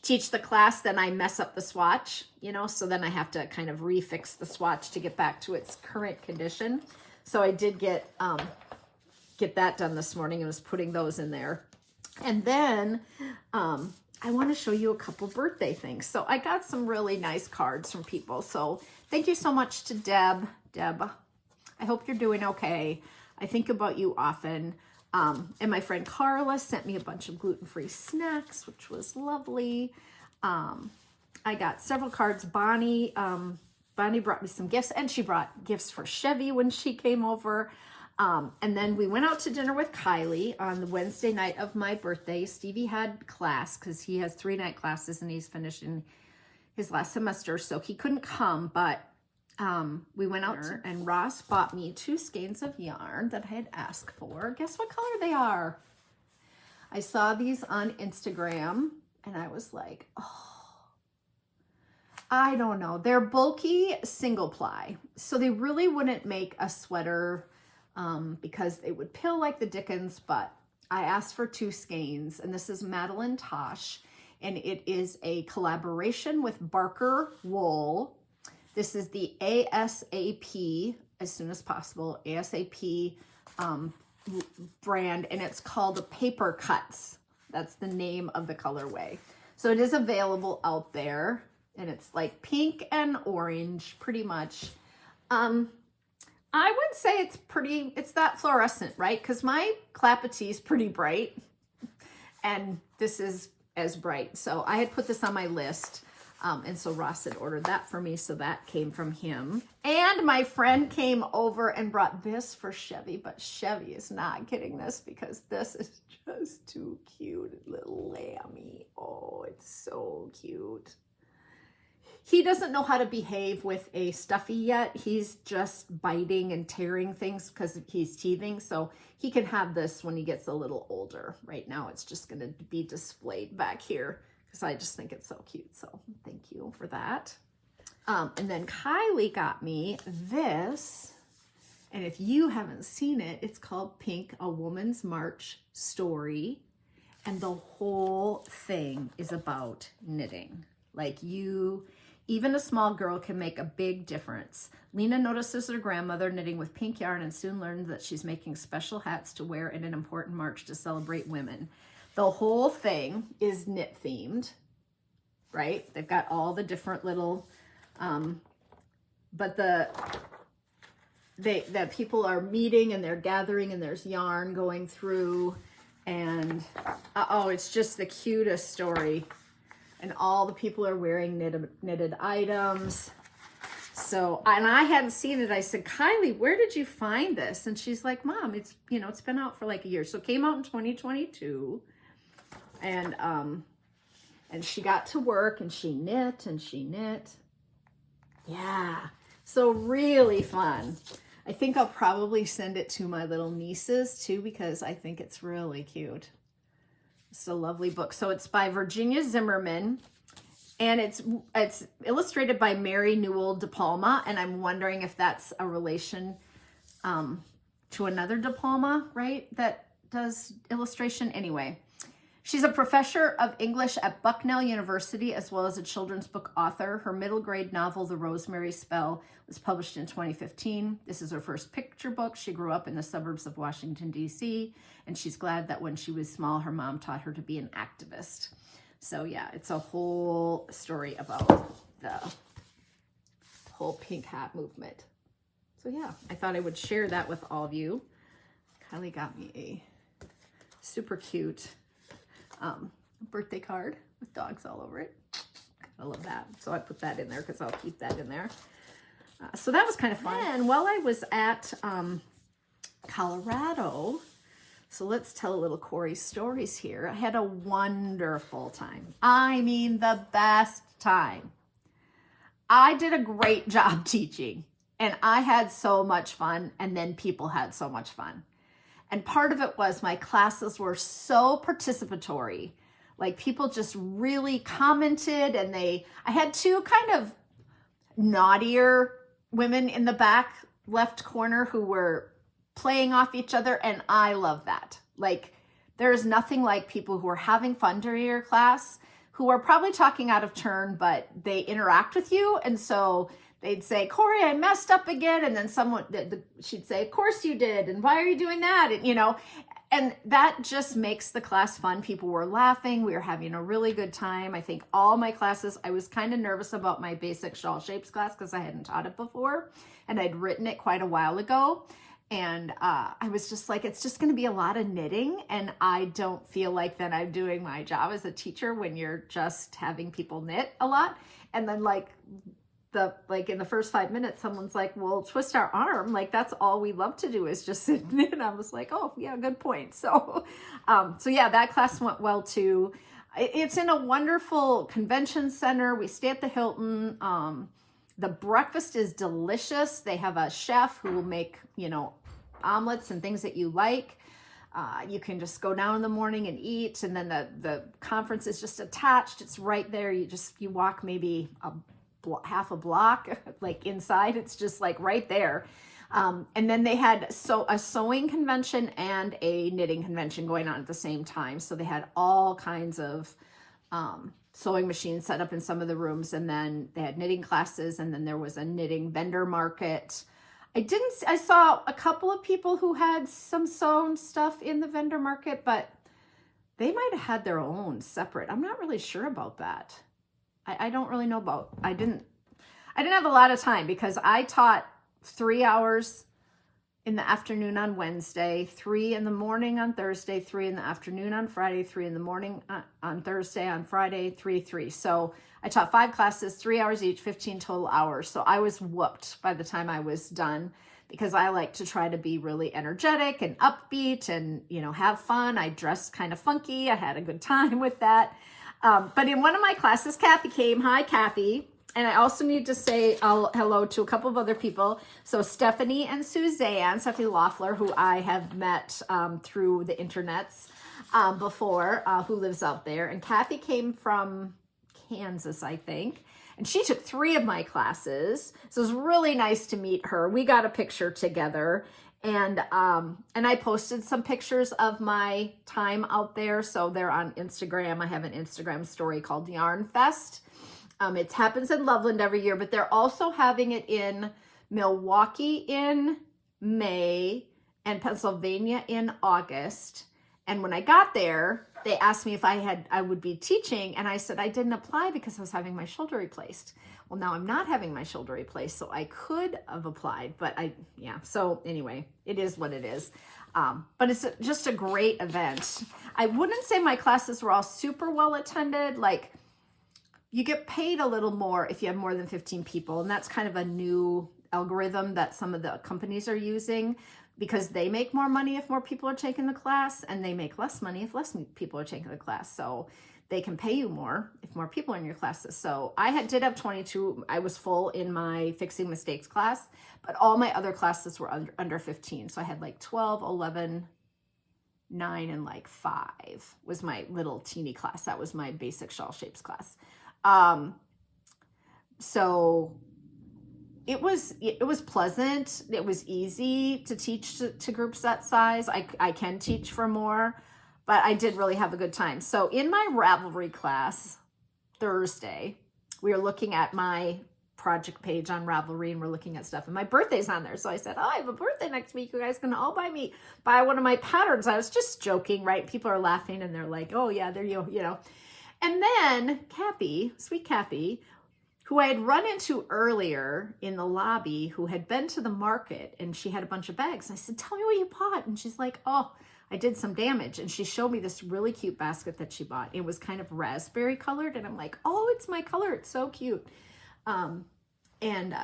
teach the class, then I mess up the swatch, you know, so then I have to kind of refix the swatch to get back to its current condition. So I did get that done this morning and was putting those in there. And then I want to show you a couple birthday things. So I got some really nice cards from people. So thank you so much to Deb. I hope you're doing okay. I think about you often. And my friend Carla sent me a bunch of gluten-free snacks, which was lovely. I got several cards. Bonnie brought me some gifts, and she brought gifts for Chevy when she came over. And then we went out to dinner with Kylie on the Wednesday night of my birthday. Stevie had class because he has 3-night classes and he's finishing his last semester, so he couldn't come, but we went out and Ross bought me 2 skeins of yarn that I had asked for. Guess what color they are? I saw these on Instagram and I was like, oh, I don't know. They're bulky single ply, so they really wouldn't make a sweater because they would pill like the dickens, but I asked for 2 skeins, and this is Madeline Tosh, and it is a collaboration with Barker Wool. This is the ASAP, as soon as possible, ASAP brand, and it's called Paper Cuts. That's the name of the colorway. So it is available out there, and it's like pink and orange, pretty much. I would say it's that fluorescent, right? Because my Clapetee is pretty bright, and this is as bright. So I had put this on my list. And so Ross had ordered that for me, so that came from him. And my friend came over and brought this for Chevy, but Chevy is not getting this because this is just too cute, little lammy. Oh, it's so cute. He doesn't know how to behave with a stuffy yet. He's just biting and tearing things because he's teething, so he can have this when he gets a little older. Right now, it's just going to be displayed back here, because I just think it's so cute. So thank you for that. And then Kylie got me this. And if you haven't seen it, it's called Pink, A Woman's March Story. And the whole thing is about knitting. Like even a small girl can make a big difference. Lena notices her grandmother knitting with pink yarn and soon learns that she's making special hats to wear in an important march to celebrate women. The whole thing is knit themed, right? They've got all the different little, but the people are meeting and they're gathering and there's yarn going through, and oh, it's just the cutest story. And all the people are wearing knitted items. So, and I hadn't seen it. I said, Kylie, where did you find this? And she's like, Mom, it's been out for like a year. So it came out in 2022. And she got to work and she knit and she knit. Yeah. So really fun. I think I'll probably send it to my little nieces too, because I think it's really cute. It's a lovely book. So it's by Virginia Zimmerman, and it's illustrated by Mary Newell De Palma, and I'm wondering if that's a relation to another De Palma, right, that does illustration. Anyway, she's a professor of English at Bucknell University, as well as a children's book author. Her middle grade novel, The Rosemary Spell, was published in 2015. This is her first picture book. She grew up in the suburbs of Washington, D.C., and she's glad that when she was small, her mom taught her to be an activist. So yeah, it's a whole story about the whole pink hat movement. So yeah, I thought I would share that with all of you. Kylie got me a super cute birthday card with dogs all over it. I love that. So I put that in there because I'll keep that in there. So that was kind of fun. And while I was at Colorado, so let's tell a little Cori stories here. I had a wonderful time. I mean, the best time. I did a great job teaching, and I had so much fun, and then people had so much fun. And part of it was my classes were so participatory. Like, people just really commented, and I had two kind of naughtier women in the back left corner who were playing off each other, and I love that. Like, there's nothing like people who are having fun during your class, who are probably talking out of turn, but they interact with you. And so they'd say, Cori, I messed up again. And then she'd say, of course you did. And why are you doing that? And, you know, and that just makes the class fun. People were laughing. We were having a really good time. I think all my classes, I was kind of nervous about my basic shawl shapes class because I hadn't taught it before, and I'd written it quite a while ago. And I was just like, it's just going to be a lot of knitting. And I don't feel like that I'm doing my job as a teacher when you're just having people knit a lot. And then like in the first 5 minutes, someone's like, well, twist our arm. Like, that's all we love to do is just sit and knit. And I was like, oh yeah, good point. So, so yeah, that class went well too. It's in a wonderful convention center. We stay at the Hilton. The breakfast is delicious. They have a chef who will make, you know, omelets and things that you like. You can just go down in the morning and eat. And then the conference is just attached. It's right there. You walk maybe half a block, like inside. It's just like right there. And then they had a sewing convention and a knitting convention going on at the same time. So they had all kinds of sewing machines set up in some of the rooms, and then they had knitting classes, and then there was a knitting vendor market. I saw a couple of people who had some sewn stuff in the vendor market, but they might have had their own separate. I'm not really sure about that. I don't really know about, I didn't have a lot of time because I taught 3 hours in the afternoon on Wednesday, 3 in the morning on Thursday, 3 in the afternoon on Friday, 3 in the morning on Thursday, on Friday, 3. So I taught 5 classes, 3 hours each, 15 total hours. So I was whooped by the time I was done because I like to try to be really energetic and upbeat and, you know, have fun. I dressed kind of funky. I had a good time with that. But in one of my classes, Kathy came. Hi, Kathy. And I also need to say hello to a couple of other people. So Stephanie and Suzanne, Stephanie Loeffler, who I have met through the internets before, who lives out there. And Kathy came from Kansas, I think. And she took 3 of my classes. So it was really nice to meet her. We got a picture together. And I posted some pictures of my time out there. So they're on Instagram. I have an Instagram story called Yarn Fest. It happens in Loveland every year, but they're also having it in Milwaukee in May and Pennsylvania in August. And when I got there, they asked me if I would be teaching. And I said, I didn't apply because I was having my shoulder replaced. Well, now I'm not having my shoulder replaced, so I could have applied, but so anyway, it is what it is. But it's just a great event. I wouldn't say my classes were all super well attended. Like, you get paid a little more if you have more than 15 people. And that's kind of a new algorithm that some of the companies are using because they make more money if more people are taking the class, and they make less money if less people are taking the class. So they can pay you more if more people are in your classes. So I did have 22. I was full in my Fixing Mistakes class, but all my other classes were under 15. So I had like 12, 11, 9, and like 5 was my little teeny class. That was my basic shawl shapes class. So it was pleasant. It was easy to teach to groups that size. I can teach for more, but I did really have a good time. So in my Ravelry class Thursday, we were looking at my project page on Ravelry, and we're looking at stuff, and my birthday's on there. So I said, I have a birthday next week. You guys can all buy one of my patterns. I was just joking, right? People are laughing and they're like, oh yeah, there you know. And then Kathy, sweet Kathy, who I had run into earlier in the lobby, who had been to the market, and she had a bunch of bags. And I said, tell me what you bought. And she's like, oh, I did some damage. And she showed me this really cute basket that she bought. It was kind of raspberry colored. And I'm like, oh, it's my color. It's so cute.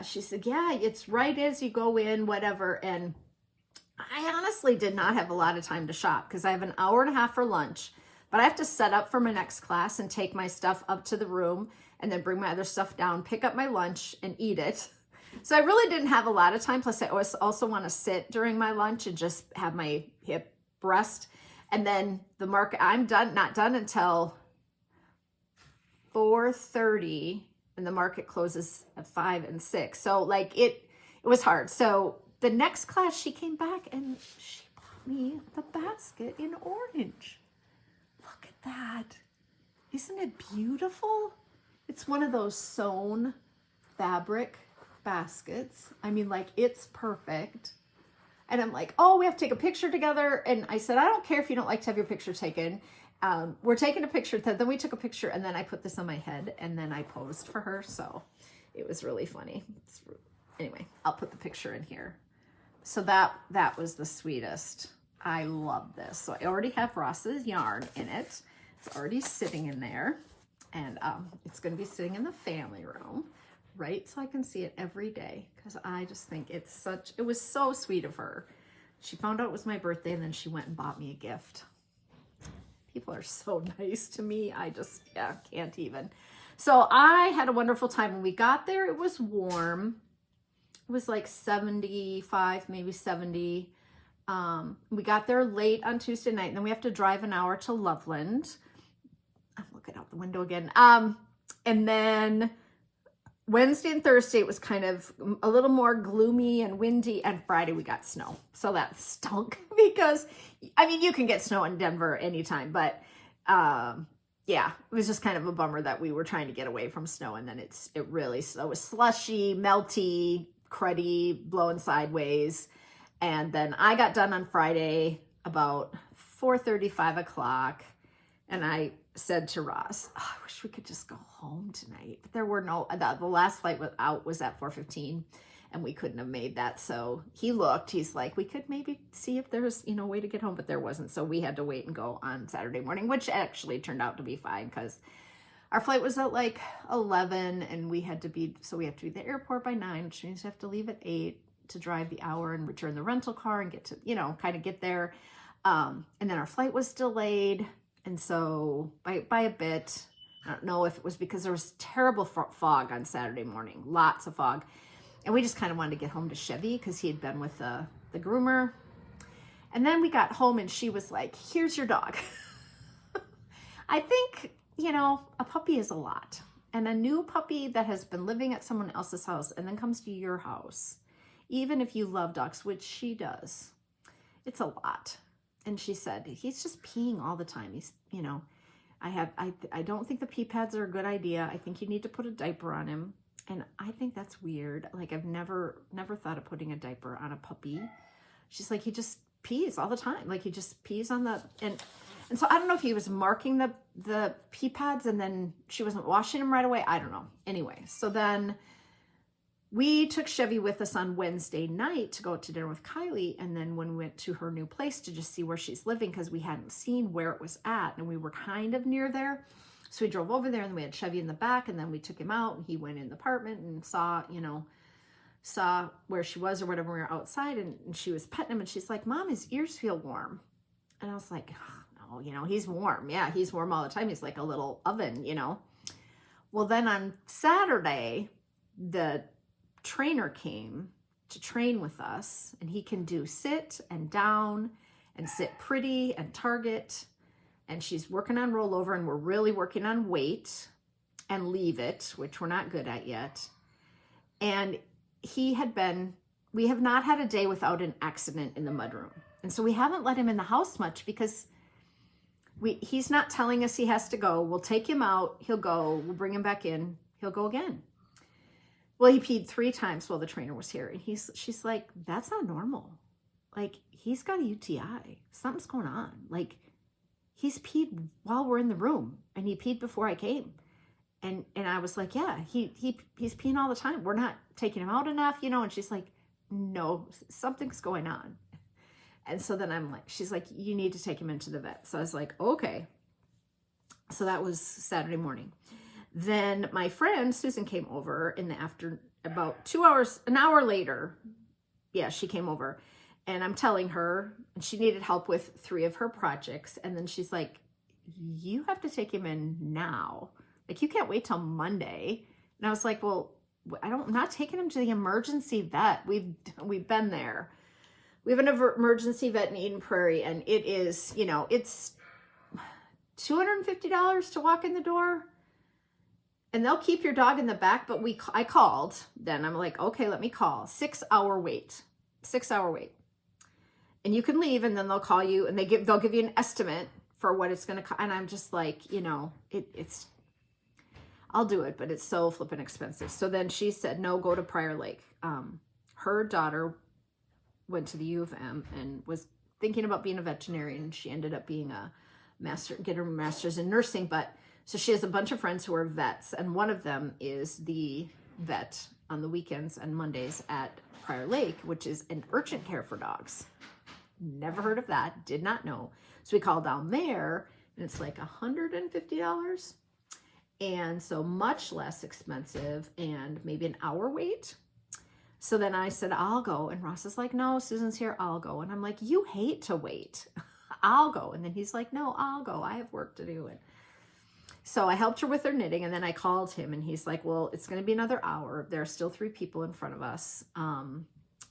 She said, yeah, it's right as you go in, whatever. And I honestly did not have a lot of time to shop because I have an hour and a half for lunch, but I have to set up for my next class and take my stuff up to the room and then bring my other stuff down, pick up my lunch and eat it. So I really didn't have a lot of time. Plus I also want to sit during my lunch and just have my hip rest. And then the market, I'm not done until 4:30, and the market closes at 5 and 6. So like it was hard. So the next class she came back and she bought me the basket in orange. Look at that. Isn't it beautiful? It's one of those sewn fabric baskets. I mean, like, it's perfect. And I'm like, oh, we have to take a picture together. And I said, I don't care if you don't like to have your picture taken. We're taking a picture. Then we took a picture, and then I put this on my head, and then I posed for her. So it was really funny. Anyway, I'll put the picture in here. So that was the sweetest. I love this. So I already have Ross's yarn in it. It's already sitting in there. And it's going to be sitting in the family room, right? So I can see it every day, because I just think it was so sweet of her. She found out it was my birthday, and then she went and bought me a gift. People are so nice to me. I just, can't even. So I had a wonderful time. When we got there, it was warm. It was like 75, maybe 70. We got there late on Tuesday night, and then we have to drive an hour to Loveland. I'm looking out the window again. And then Wednesday and Thursday, it was kind of a little more gloomy and windy, and Friday we got snow. So that stunk because, I mean, you can get snow in Denver anytime, but yeah, it was just kind of a bummer that we were trying to get away from snow, and then it was slushy, melty, cruddy, blowing sideways. And then I got done on Friday about 4:30, 5 o'clock, and I said to Ross, oh, I wish we could just go home tonight. But there were the last flight was at 4:15, and we couldn't have made that. So he's like, we could maybe see if there's, a way to get home, but there wasn't. So we had to wait and go on Saturday morning, which actually turned out to be fine because our flight was at like 11, and we had to be at the airport by 9, which means we have to leave at 8 to drive the hour and return the rental car and get to, kind of get there. And then our flight was delayed. And so by a bit, I don't know if it was because there was terrible fog on Saturday morning, lots of fog. And we just kind of wanted to get home to Chevy because he had been with the groomer. And then we got home, and she was like, here's your dog. I think, a puppy is a lot. And a new puppy that has been living at someone else's house and then comes to your house, even if you love dogs, which she does, it's a lot. And she said, he's just peeing all the time. He's, I don't think the pee pads are a good idea. I think you need to put a diaper on him. And I think that's weird. Like, I've never thought of putting a diaper on a puppy. She's like, he just pees all the time. Like, he just pees on and so I don't know if he was marking the pee pads and then she wasn't washing them right away. I don't know. Anyway, so then we took Chevy with us on Wednesday night to go out to dinner with Kylie. And then when we went to her new place to just see where she's living, because we hadn't seen where it was at, and we were kind of near there. So we drove over there, and then we had Chevy in the back, and then we took him out, and he went in the apartment and saw where she was or whatever. We were outside, and she was petting him, and she's like, Mom, his ears feel warm. And I was like, oh, no, he's warm. Yeah, he's warm all the time. He's like a little oven, Well, then on Saturday, the trainer came to train with us, and he can do sit and down and sit pretty and target. And she's working on rollover, and we're really working on wait and leave it, which we're not good at yet. And we have not had a day without an accident in the mudroom. And so we haven't let him in the house much because he's not telling us he has to go. We'll take him out. He'll go. We'll bring him back in. He'll go again. Well, he peed 3 times while the trainer was here. And she's like, that's not normal. Like, he's got a UTI. Something's going on. Like, he's peed while we're in the room, and he peed before I came. And I was like, yeah, he's peeing all the time. We're not taking him out enough, you know? And she's like, no, something's going on. And so then I'm like, she's like, you need to take him into the vet. So I was like, okay. So that was Saturday morning. Then my friend Susan came over in the afternoon, about 2 hours, an hour later. Yeah, she came over, and I'm telling her, and she needed help with 3 of her projects. And then she's like, you have to take him in now. Like, you can't wait till Monday. And I was like, well, I'm not taking him to the emergency vet. We've been there. We have an emergency vet in Eden Prairie, and it is, you know, it's $250 to walk in the door. And they'll keep your dog in the back, but I called. Then I'm like, okay, let me call. 6-hour wait. 6-hour wait. And you can leave, and then they'll call you, and they'll give you an estimate for what it's going to cost. And I'm just like, you know, it's I'll do it, but it's so flippin' expensive. So then she said, no, go to Prior Lake. Her daughter went to the U of M and was thinking about being a veterinarian. She ended up being get her master's in nursing, but so she has a bunch of friends who are vets, and one of them is the vet on the weekends and Mondays at Prior Lake, which is an urgent care for dogs. Never heard of that, did not know. So we called down there, and it's like $150, and so much less expensive, and maybe an hour wait. So then I said, I'll go, and Ross is like, no, Susan's here, I'll go. And I'm like, you hate to wait. I'll go. And then he's like, no, I'll go, I have work to do. And so I helped her with her knitting, and then I called him, and he's like, well, it's going to be another hour. There are still 3 people in front of us.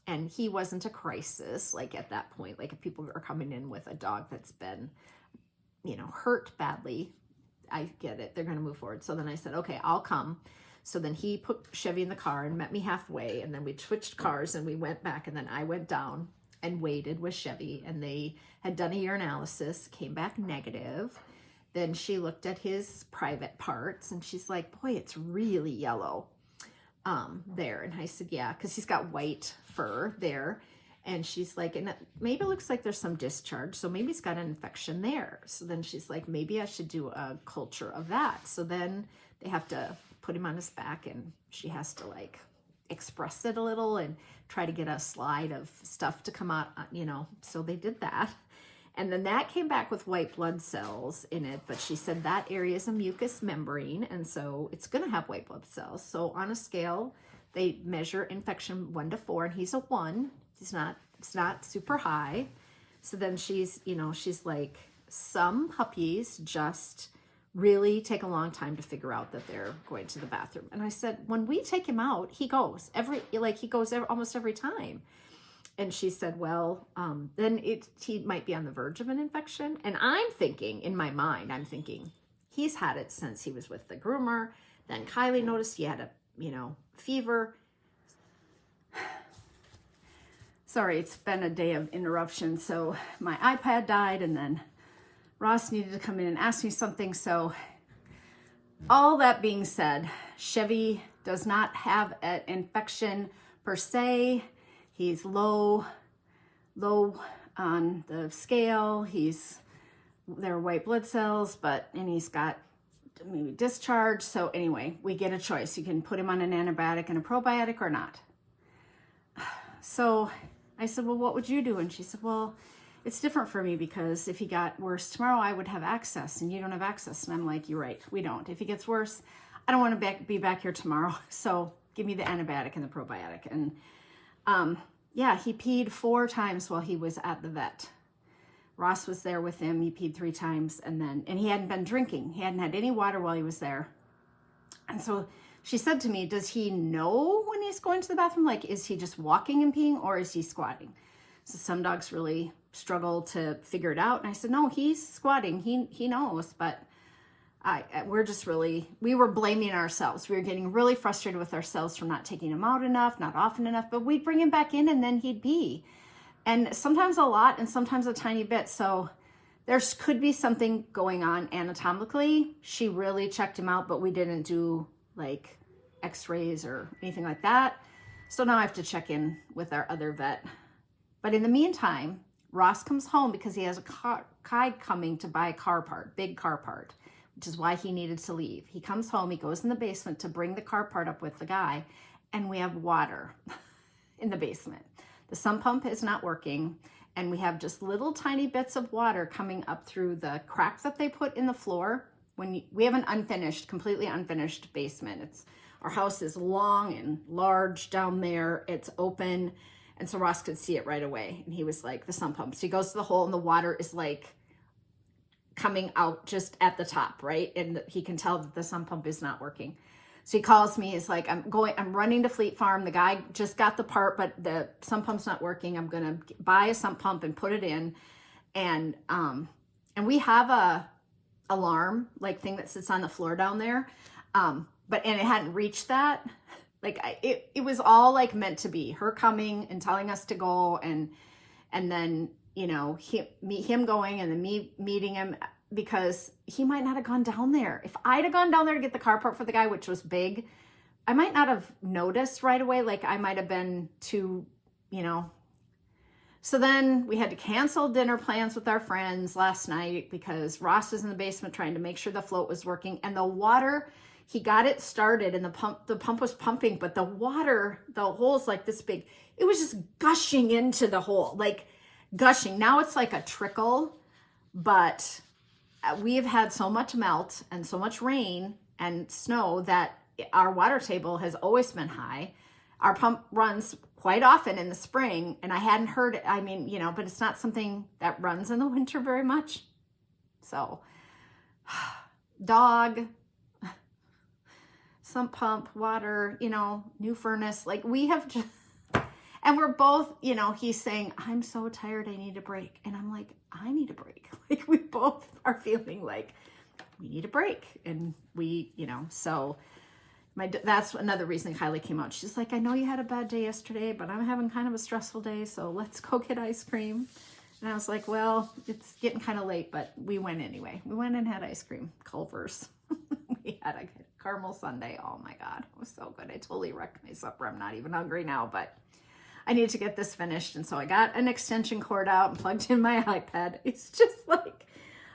And he wasn't a crisis, like at that point, like if people are coming in with a dog that's been, you know, hurt badly, I get it. They're going to move forward. So then I said, okay, I'll come. So then he put Chevy in the car and met me halfway, and then we switched cars and we went back, and then I went down and waited with Chevy, and they had done a urinalysis, came back negative. Then she looked at his private parts, and she's like, boy, it's really yellow there. And I said, yeah, because he's got white fur there. And she's like, and maybe it looks like there's some discharge, so maybe he's got an infection there. So then she's like, maybe I should do a culture of that. So then they have to put him on his back, and she has to like express it a little and try to get a slide of stuff to come out, you know. So they did that. And then that came back with white blood cells in it, but she said that area is a mucous membrane, and so it's going to have white blood cells. So on a scale, they measure infection 1 to 4, and he's a 1. It's not super high. So then she's, you know, she's like, some puppies just really take a long time to figure out that they're going to the bathroom. And I said, when we take him out, he goes almost every time. And she said, well, then he might be on the verge of an infection. And I'm thinking, in my mind, he's had it since he was with the groomer. Then Kylie noticed he had a, you know, fever. Sorry, it's been a day of interruption. So my iPad died, and then Ross needed to come in and ask me something. So all that being said, Chevy does not have an infection per se. He's low on the scale. There are white blood cells, and he's got maybe discharge. So anyway, we get a choice. You can put him on an antibiotic and a probiotic or not. So I said, well, what would you do? And she said, well, it's different for me, because if he got worse tomorrow, I would have access, and you don't have access. And I'm like, you're right, we don't. If he gets worse, I don't want to be back here tomorrow. So give me the antibiotic and the probiotic. And yeah, he peed 4 times while he was at the vet. Ross was there with him. He peed 3 times, and he hadn't been drinking. He hadn't had any water while he was there. And so she said to me, does he know when he's going to the bathroom? Like, is he just walking and peeing, or is he squatting? So some dogs really struggle to figure it out. And I said, no, he's squatting. He knows, but we were blaming ourselves. We were getting really frustrated with ourselves for not taking him out enough, not often enough, but we'd bring him back in, and then he'd pee. And sometimes a lot, and sometimes a tiny bit. So there could be something going on anatomically. She really checked him out, but we didn't do like x-rays or anything like that. So now I have to check in with our other vet. But in the meantime, Ross comes home because he has a guy coming to buy a car part, big car part. which is why he needed to leave. He comes home, he goes in the basement to bring the car part up with the guy, and we have water in the basement. The sump pump is not working, and we have just little tiny bits of water coming up through the crack that they put in the floor. We have an unfinished, completely unfinished basement. Our house is long and large down there. It's open. And so Ross could see it right away. And he was like, the sump pump. So he goes to the hole and the water is like coming out just at the top, right? And he can tell that the sump pump is not working. So he calls me. He's like, I'm running to Fleet Farm. The guy just got the part, but the sump pump's not working. I'm going to buy a sump pump and put it in. And we have a alarm like thing that sits on the floor down there. And it hadn't reached that. Like it was all like meant to be, her coming and telling us to go. And then, you know, him going and then me meeting him, because he might not have gone down there. If I'd have gone down there to get the car part for the guy, which was big, I might not have noticed right away. Like I might have been too, you know. So then we had to cancel dinner plans with our friends last night because Ross was in the basement trying to make sure the float was working, and the water, he got it started and the pump was pumping, but the water, the hole's like this big. It was just gushing into the hole, like gushing. Now it's like a trickle, but we have had so much melt and so much rain and snow that our water table has always been high. Our pump runs quite often in the spring, and I hadn't heard it. I mean, you know, but it's not something that runs in the winter very much. So dog, sump pump, water, you know, new furnace, like we have just, and we're both, you know, he's saying, I'm so tired, I need a break. And I'm like, I need a break. Like we both are feeling like we need a break. And we, you know, so that's another reason Kylie came out. She's like, I know you had a bad day yesterday, but I'm having kind of a stressful day. So let's go get ice cream. And I was like, well, it's getting kind of late, but we went anyway. We went and had ice cream, Culver's. We had a caramel sundae. Oh my God, it was so good. I totally wrecked my supper. I'm not even hungry now, but I need to get this finished. And so I got an extension cord out and plugged in my iPad. It's just like,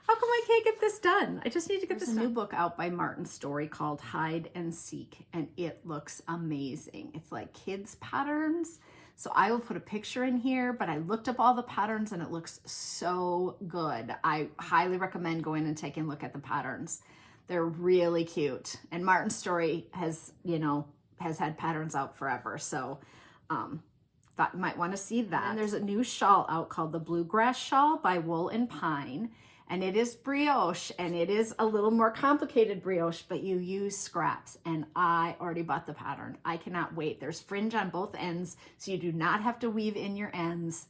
how come I can't get this done? I just need to get this done. There's a new book out by Martin Story called Hide and Seek, and it looks amazing. It's like kids patterns. So I will put a picture in here, but I looked up all the patterns and it looks so good. I highly recommend going and taking a look at the patterns. They're really cute. And Martin Story has, you know, has had patterns out forever. So, thought you might want to see that. And there's a new shawl out called the Bluegrass Shawl by Wool and Pine. And it is brioche, and it is a little more complicated brioche, but you use scraps. And I already bought the pattern. I cannot wait. There's fringe on both ends, so you do not have to weave in your ends.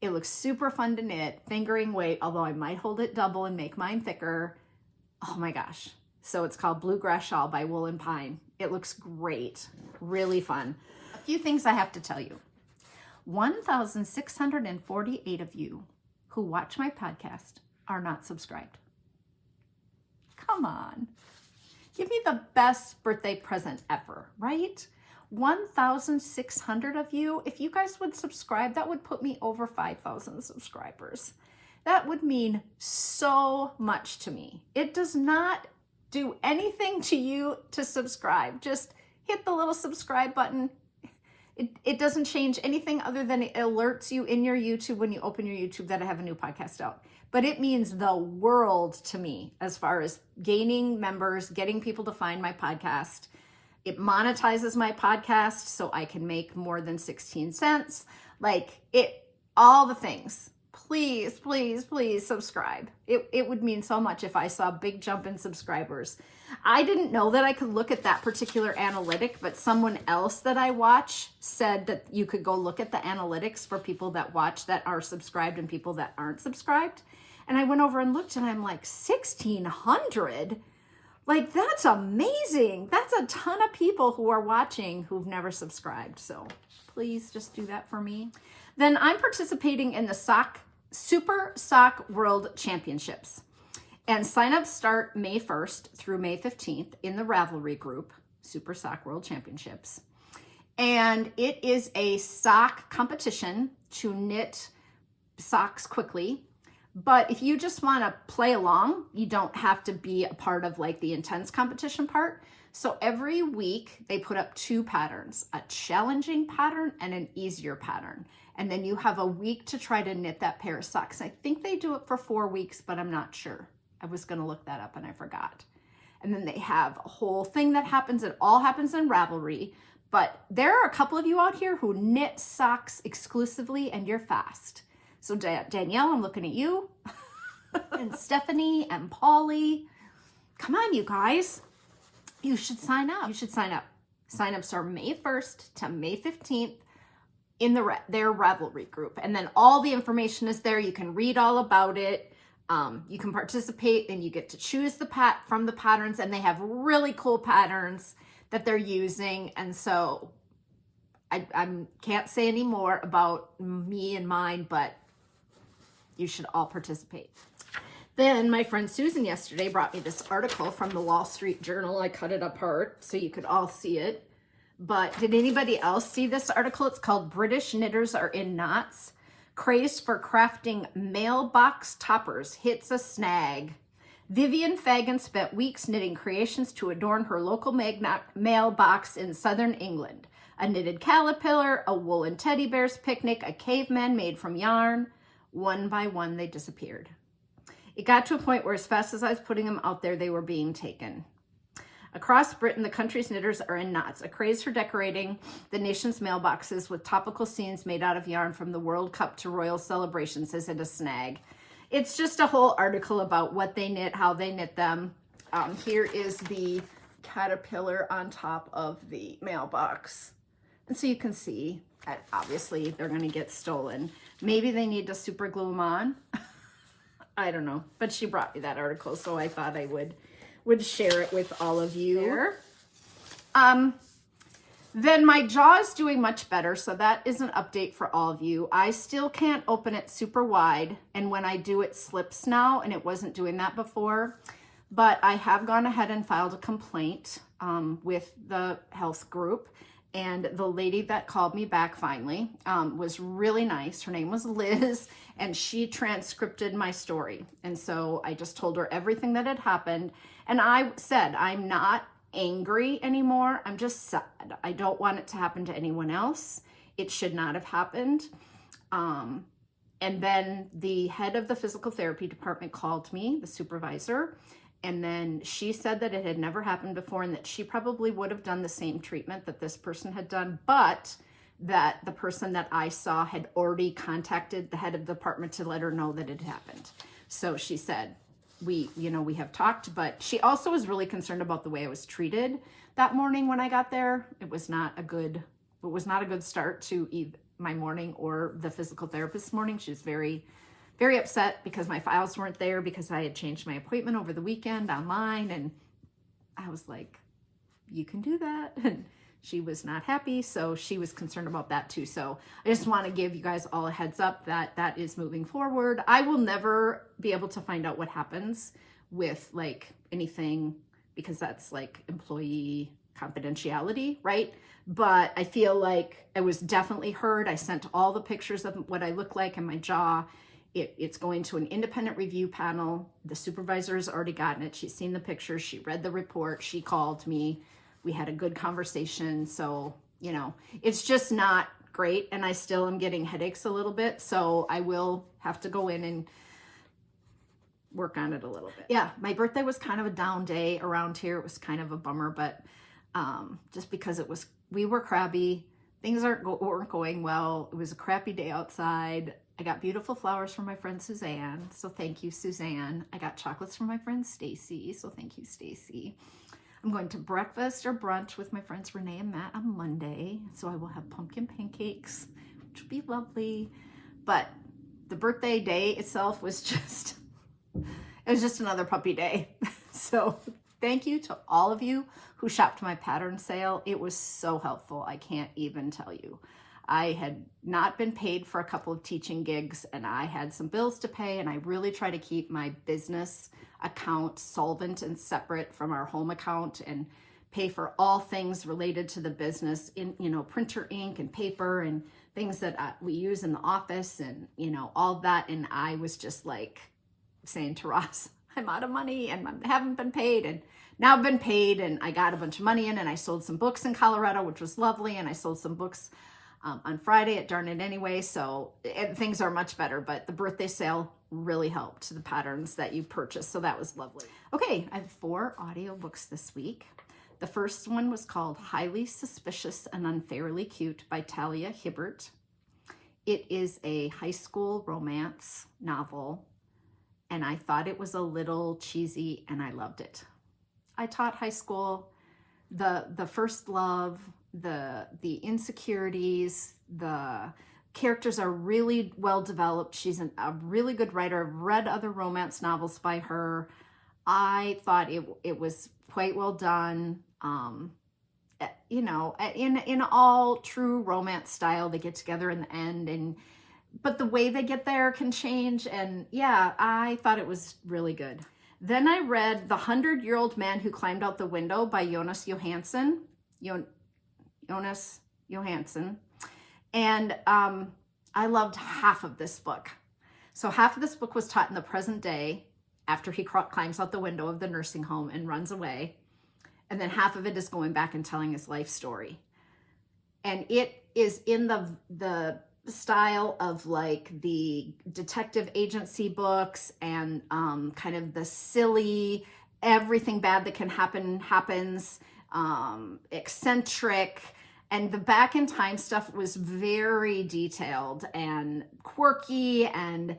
It looks super fun to knit, fingering weight, although I might hold it double and make mine thicker. Oh my gosh. So it's called Bluegrass Shawl by Wool and Pine. It looks great. Really fun. A few things I have to tell you. 1,648 of you who watch my podcast are not subscribed. Come on. Give me the best birthday present ever, right? 1,600 of you, if you guys would subscribe, that would put me over 5,000 subscribers. That would mean so much to me. It does not do anything to you to subscribe. Just hit the little subscribe button. It doesn't change anything other than it alerts you in your YouTube when you open your YouTube that I have a new podcast out. But it means the world to me as far as gaining members, getting people to find my podcast. It monetizes my podcast so I can make more than 16 cents. Like all the things. Please, please, please subscribe. It would mean so much if I saw a big jump in subscribers. I didn't know that I could look at that particular analytic, but someone else that I watch said that you could go look at the analytics for people that watch that are subscribed and people that aren't subscribed. And I went over and looked and I'm like, 1,600? Like, that's amazing. That's a ton of people who are watching who've never subscribed. So please just do that for me. Then I'm participating in the Super Sock World Championships. And sign-ups start May 1st through May 15th in the Ravelry group, Super Sock World Championships. And it is a sock competition to knit socks quickly But if you just want to play along, you don't have to be a part of like the intense competition part. So every week they put up 2 patterns, a challenging pattern and an easier pattern. And then you have a week to try to knit that pair of socks. I think they do it for 4 weeks, but I'm not sure. I was going to look that up and I forgot. And then they have a whole thing that happens. It all happens in Ravelry. But there are a couple of you out here who knit socks exclusively and you're fast. So Danielle, I'm looking at you. And Stephanie and Polly. Come on, you guys. You should sign up. You should sign up. Sign-ups are May 1st to May 15th in their Ravelry group. And then all the information is there. You can read all about it. You can participate and you get to choose from the patterns, and they have really cool patterns that they're using. And so I can't say any more about me and mine, but you should all participate. Then my friend Susan yesterday brought me this article from the Wall Street Journal. I cut it apart so you could all see it. But did anybody else see this article? It's called British Knitters Are in Knots. Craze for crafting mailbox toppers hits a snag. Vivian Fagan spent weeks knitting creations to adorn her local mailbox in southern England. A knitted caterpillar, a woolen teddy bear's picnic, a caveman made from yarn. One by one, they disappeared. It got to a point where as fast as I was putting them out there, they were being taken. Across Britain, the country's knitters are in knots. A craze for decorating the nation's mailboxes with topical scenes made out of yarn from the World Cup to royal celebrations has hit a snag. It's just a whole article about what they knit, how they knit them. Here is the caterpillar on top of the mailbox. And so you can see that obviously they're going to get stolen. Maybe they need to super glue them on. I don't know. But she brought me that article, so I thought I would share it with all of you. There. Then my jaw is doing much better, so that is an update for all of you. I still can't open it super wide, and when I do, it slips now, and it wasn't doing that before. But I have gone ahead and filed a complaint with the health group, and the lady that called me back finally was really nice. Her name was Liz, and she transcripted my story. And so I just told her everything that had happened, and I said, I'm not angry anymore. I'm just sad. I don't want it to happen to anyone else. It should not have happened. And then the head of the physical therapy department called me, the supervisor, and then she said that it had never happened before and that she probably would have done the same treatment that this person had done, but that the person that I saw had already contacted the head of the department to let her know that it happened. So she said, we have talked, but she also was really concerned about the way I was treated that morning when I got there. It was not a good start to either my morning or the physical therapist's morning. She was very, very upset because my files weren't there because I had changed my appointment over the weekend online. And I was like, you can do that. And she was not happy. So she was concerned about that too. So I just want to give you guys all a heads up that that is moving forward. I will never be able to find out what happens with like anything because that's like employee confidentiality, right? But I feel like I was definitely heard. I sent all the pictures of what I look like and my jaw. It's going to an independent review panel. The supervisor has already gotten it. She's seen the pictures. She read the report. She called me. We had a good conversation. So, it's just not great. And I still am getting headaches a little bit. So I will have to go in and work on it a little bit. Yeah, my birthday was kind of a down day around here. It was kind of a bummer, but just because we were crabby. Things weren't going well. It was a crappy day outside. I got beautiful flowers from my friend Suzanne. So thank you, Suzanne. I got chocolates from my friend Stacy. So thank you, Stacy. I'm going to breakfast or brunch with my friends Renee and Matt on Monday. So I will have pumpkin pancakes, which will be lovely. But the birthday day itself was just another puppy day. So thank you to all of you who shopped my pattern sale. It was so helpful. I can't even tell you. I had not been paid for a couple of teaching gigs and I had some bills to pay, and I really try to keep my business account solvent and separate from our home account and pay for all things related to the business in, you know, printer ink and paper and things that we use in the office and, you know, all that. And I was just like saying to Ross, I'm out of money and I haven't been paid. And now I've been paid and I got a bunch of money in and I sold some books in Colorado, which was lovely. And I sold some books on Friday at DarnKnitAnyway. So things are much better, but the birthday sale really helped the patterns that you purchased. So that was lovely. Okay, I have 4 audiobooks this week. The first one was called Highly Suspicious and Unfairly Cute by Talia Hibbert. It is a high school romance novel, and I thought it was a little cheesy, and I loved it. I taught high school. The first love, the insecurities, the characters are really well developed. She's a really good writer. I've read other romance novels by her. I thought it was quite well done. You know, in all true romance style, they get together in the end, but the way they get there can change. And yeah, I thought it was really good. Then I read The 100-Year-Old Man Who Climbed Out the Window by Jonas Johansson. Jonas Johansson. And I loved half of this book. So half of this book was taught in the present day after he climbs out the window of the nursing home and runs away. And then half of it is going back and telling his life story. And it is in the style of like the detective agency books and kind of the silly, everything bad that can happen happens, eccentric. And the back in time stuff was very detailed and quirky, and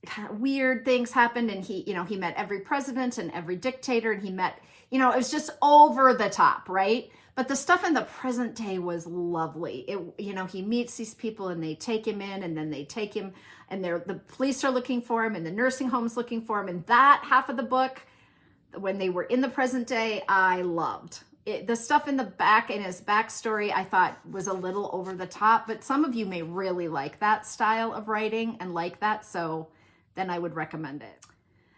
kind of weird things happened. And he met every president and every dictator, and he met, it was just over the top, right? But the stuff in the present day was lovely. He meets these people and they take him in, and then they take him, and the police are looking for him and the nursing home's looking for him. And that half of the book, when they were in the present day, I loved. The stuff in the back, in his backstory, I thought was a little over the top, but some of you may really like that style of writing and like that, so then I would recommend it.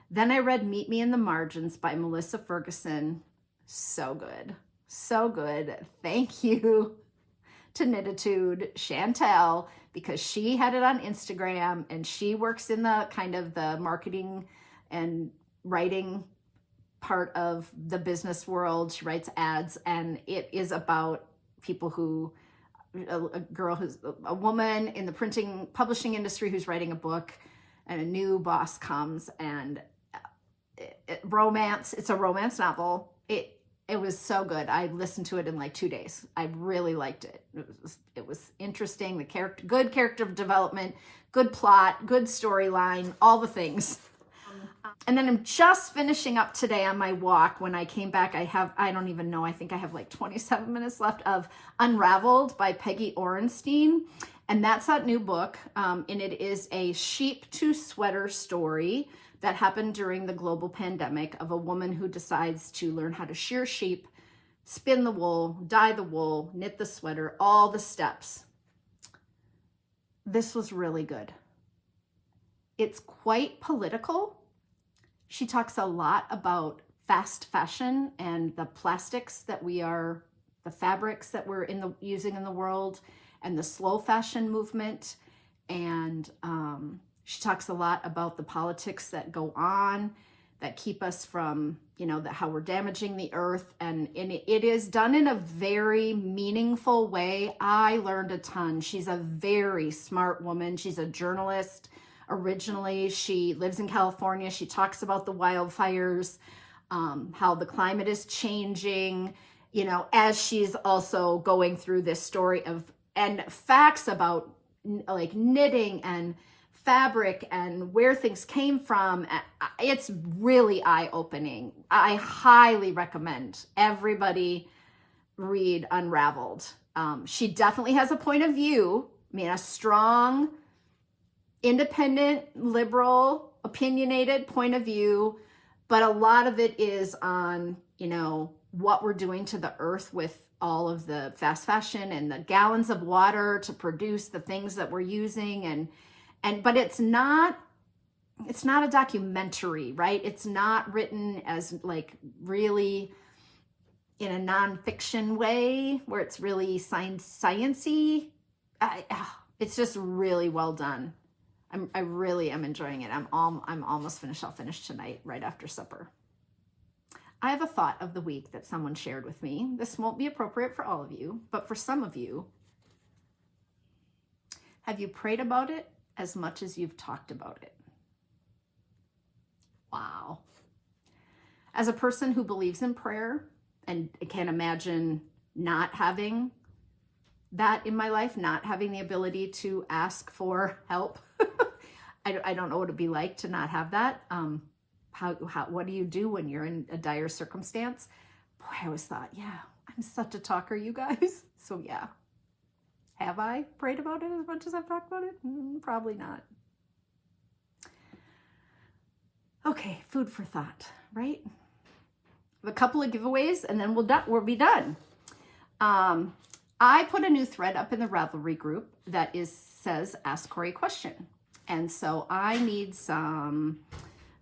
Then I read Meet Me in the Margins by Melissa Ferguson. So good. So good. Thank you to Knititude, Chantel, because she had it on Instagram and she works in the kind of the marketing and writing part of the business world. She writes ads, and it is about people a woman in the publishing industry who's writing a book, and a new boss comes, and it's a romance novel. It was so good. I listened to it in like 2 days. I really liked it. It was interesting. Good character development, good plot, good storyline, all the things. And then I'm just finishing up today on my walk. When I came back, I don't even know, I think I have like 27 minutes left of Unraveled by Peggy Orenstein. And that's that new book. And it is a sheep to sweater story that happened during the global pandemic of a woman who decides to learn how to shear sheep, spin the wool, dye the wool, knit the sweater, all the steps. This was really good. It's quite political. She talks a lot about fast fashion and the plastics the fabrics that we're using in the world, and the slow fashion movement. And she talks a lot about the politics that go on that keep us from, how we're damaging the earth. And it is done in a very meaningful way. I learned a ton. She's a very smart woman. She's a journalist. Originally, she lives in California. She talks about the wildfires, how the climate is changing, as she's also going through this story and facts about like knitting and fabric and where things came from. It's really eye-opening. I highly recommend everybody read Unraveled. She definitely has a point of view. A strong, independent, liberal, opinionated point of view, but a lot of it is on, what we're doing to the earth with all of the fast fashion and the gallons of water to produce the things that we're using. But it's not a documentary, right? It's not written as like really in a nonfiction way where it's really sciencey. It's just really well done. I really am enjoying it. I'm almost finished. I'll finish tonight right after supper. I have a thought of the week that someone shared with me. This won't be appropriate for all of you, but for some of you, have you prayed about it as much as you've talked about it? Wow. As a person who believes in prayer and can't imagine not having that in my life, not having the ability to ask for help, I don't know what it'd be like to not have that. What do you do when you're in a dire circumstance? Boy, I always thought, yeah, I'm such a talker, you guys. So yeah. Have I prayed about it as much as I've talked about it? Probably not. Okay, food for thought, right? A couple of giveaways and then we'll be done. I put a new thread up in the Ravelry group that says Ask Cori a Question. And so I need I'm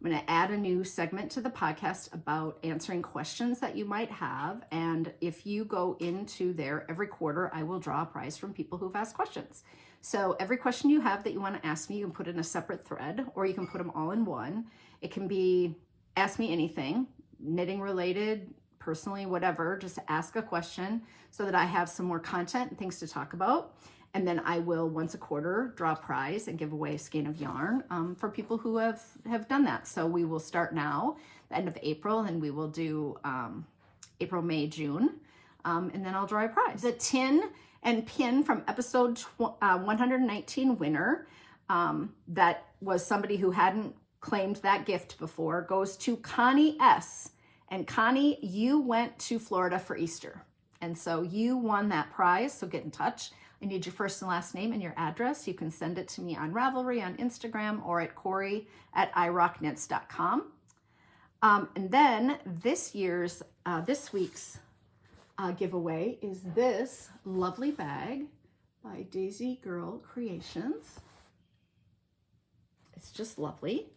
going to add a new segment to the podcast about answering questions that you might have. And if you go into there every quarter, I will draw a prize from people who've asked questions. So every question you have that you want to ask me, you can put in a separate thread, or you can put them all in one. It can be ask me anything, knitting related, personally, whatever, just ask a question so that I have some more content and things to talk about. And then I will once a quarter draw a prize and give away a skein of yarn for people who have done that. So we will start now, the end of April, and we will do April, May, June. And then I'll draw a prize. The tin and pin from episode 119 winner, that was somebody who hadn't claimed that gift before, goes to Connie S. And Connie, you went to Florida for Easter. And so you won that prize, so get in touch. I need your first and last name and your address. You can send it to me on Ravelry, on Instagram, or at Cori@IROCKNITS.com. And then this week's giveaway is this lovely bag by Daisy Girl Creations. It's just lovely.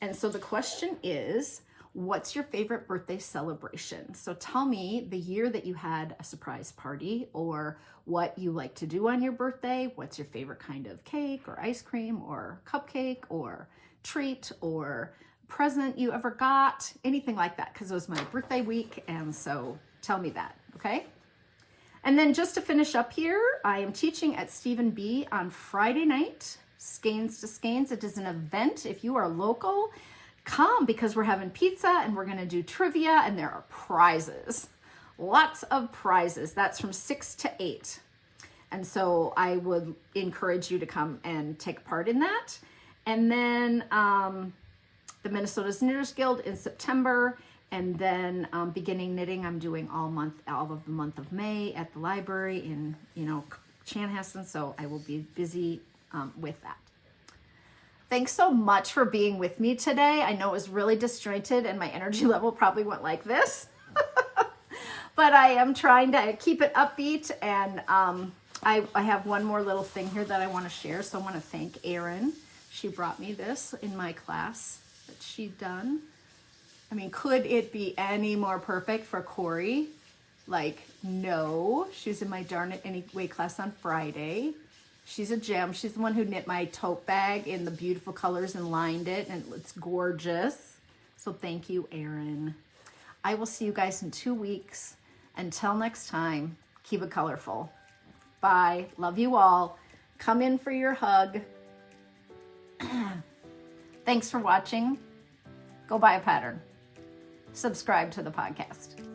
And so the question is, what's your favorite birthday celebration? So tell me the year that you had a surprise party, or what you like to do on your birthday. What's your favorite kind of cake or ice cream or cupcake or treat or present you ever got, anything like that, because it was my birthday week. And so tell me that, okay? And then just to finish up here, I am teaching at Stephen B on Friday night, Skeins to Skeins. It is an event. If you are local, come, because we're having pizza and we're going to do trivia, and there are prizes. Lots of prizes. That's from 6 to 8. And so I would encourage you to come and take part in that. And then the Minnesota's Knitters Guild in September. And then beginning knitting, I'm doing all of the month of May at the library in, Chanhassen. So I will be busy with that. Thanks so much for being with me today. I know it was really disjointed and my energy level probably went like this, but I am trying to keep it upbeat. And I have one more little thing here that I want to share. So I want to thank Erin. She brought me this in my class that she'd done. I mean, could it be any more perfect for Cori? Like, no. She was in my DarnKnitAnyway class on Friday. She's a gem. She's the one who knit my tote bag in the beautiful colors and lined it, and it's gorgeous. So thank you, Erin. I will see you guys in 2 weeks. Until next time, keep it colorful. Bye. Love you all. Come in for your hug. Thanks for watching. Go buy a pattern. Subscribe to the podcast.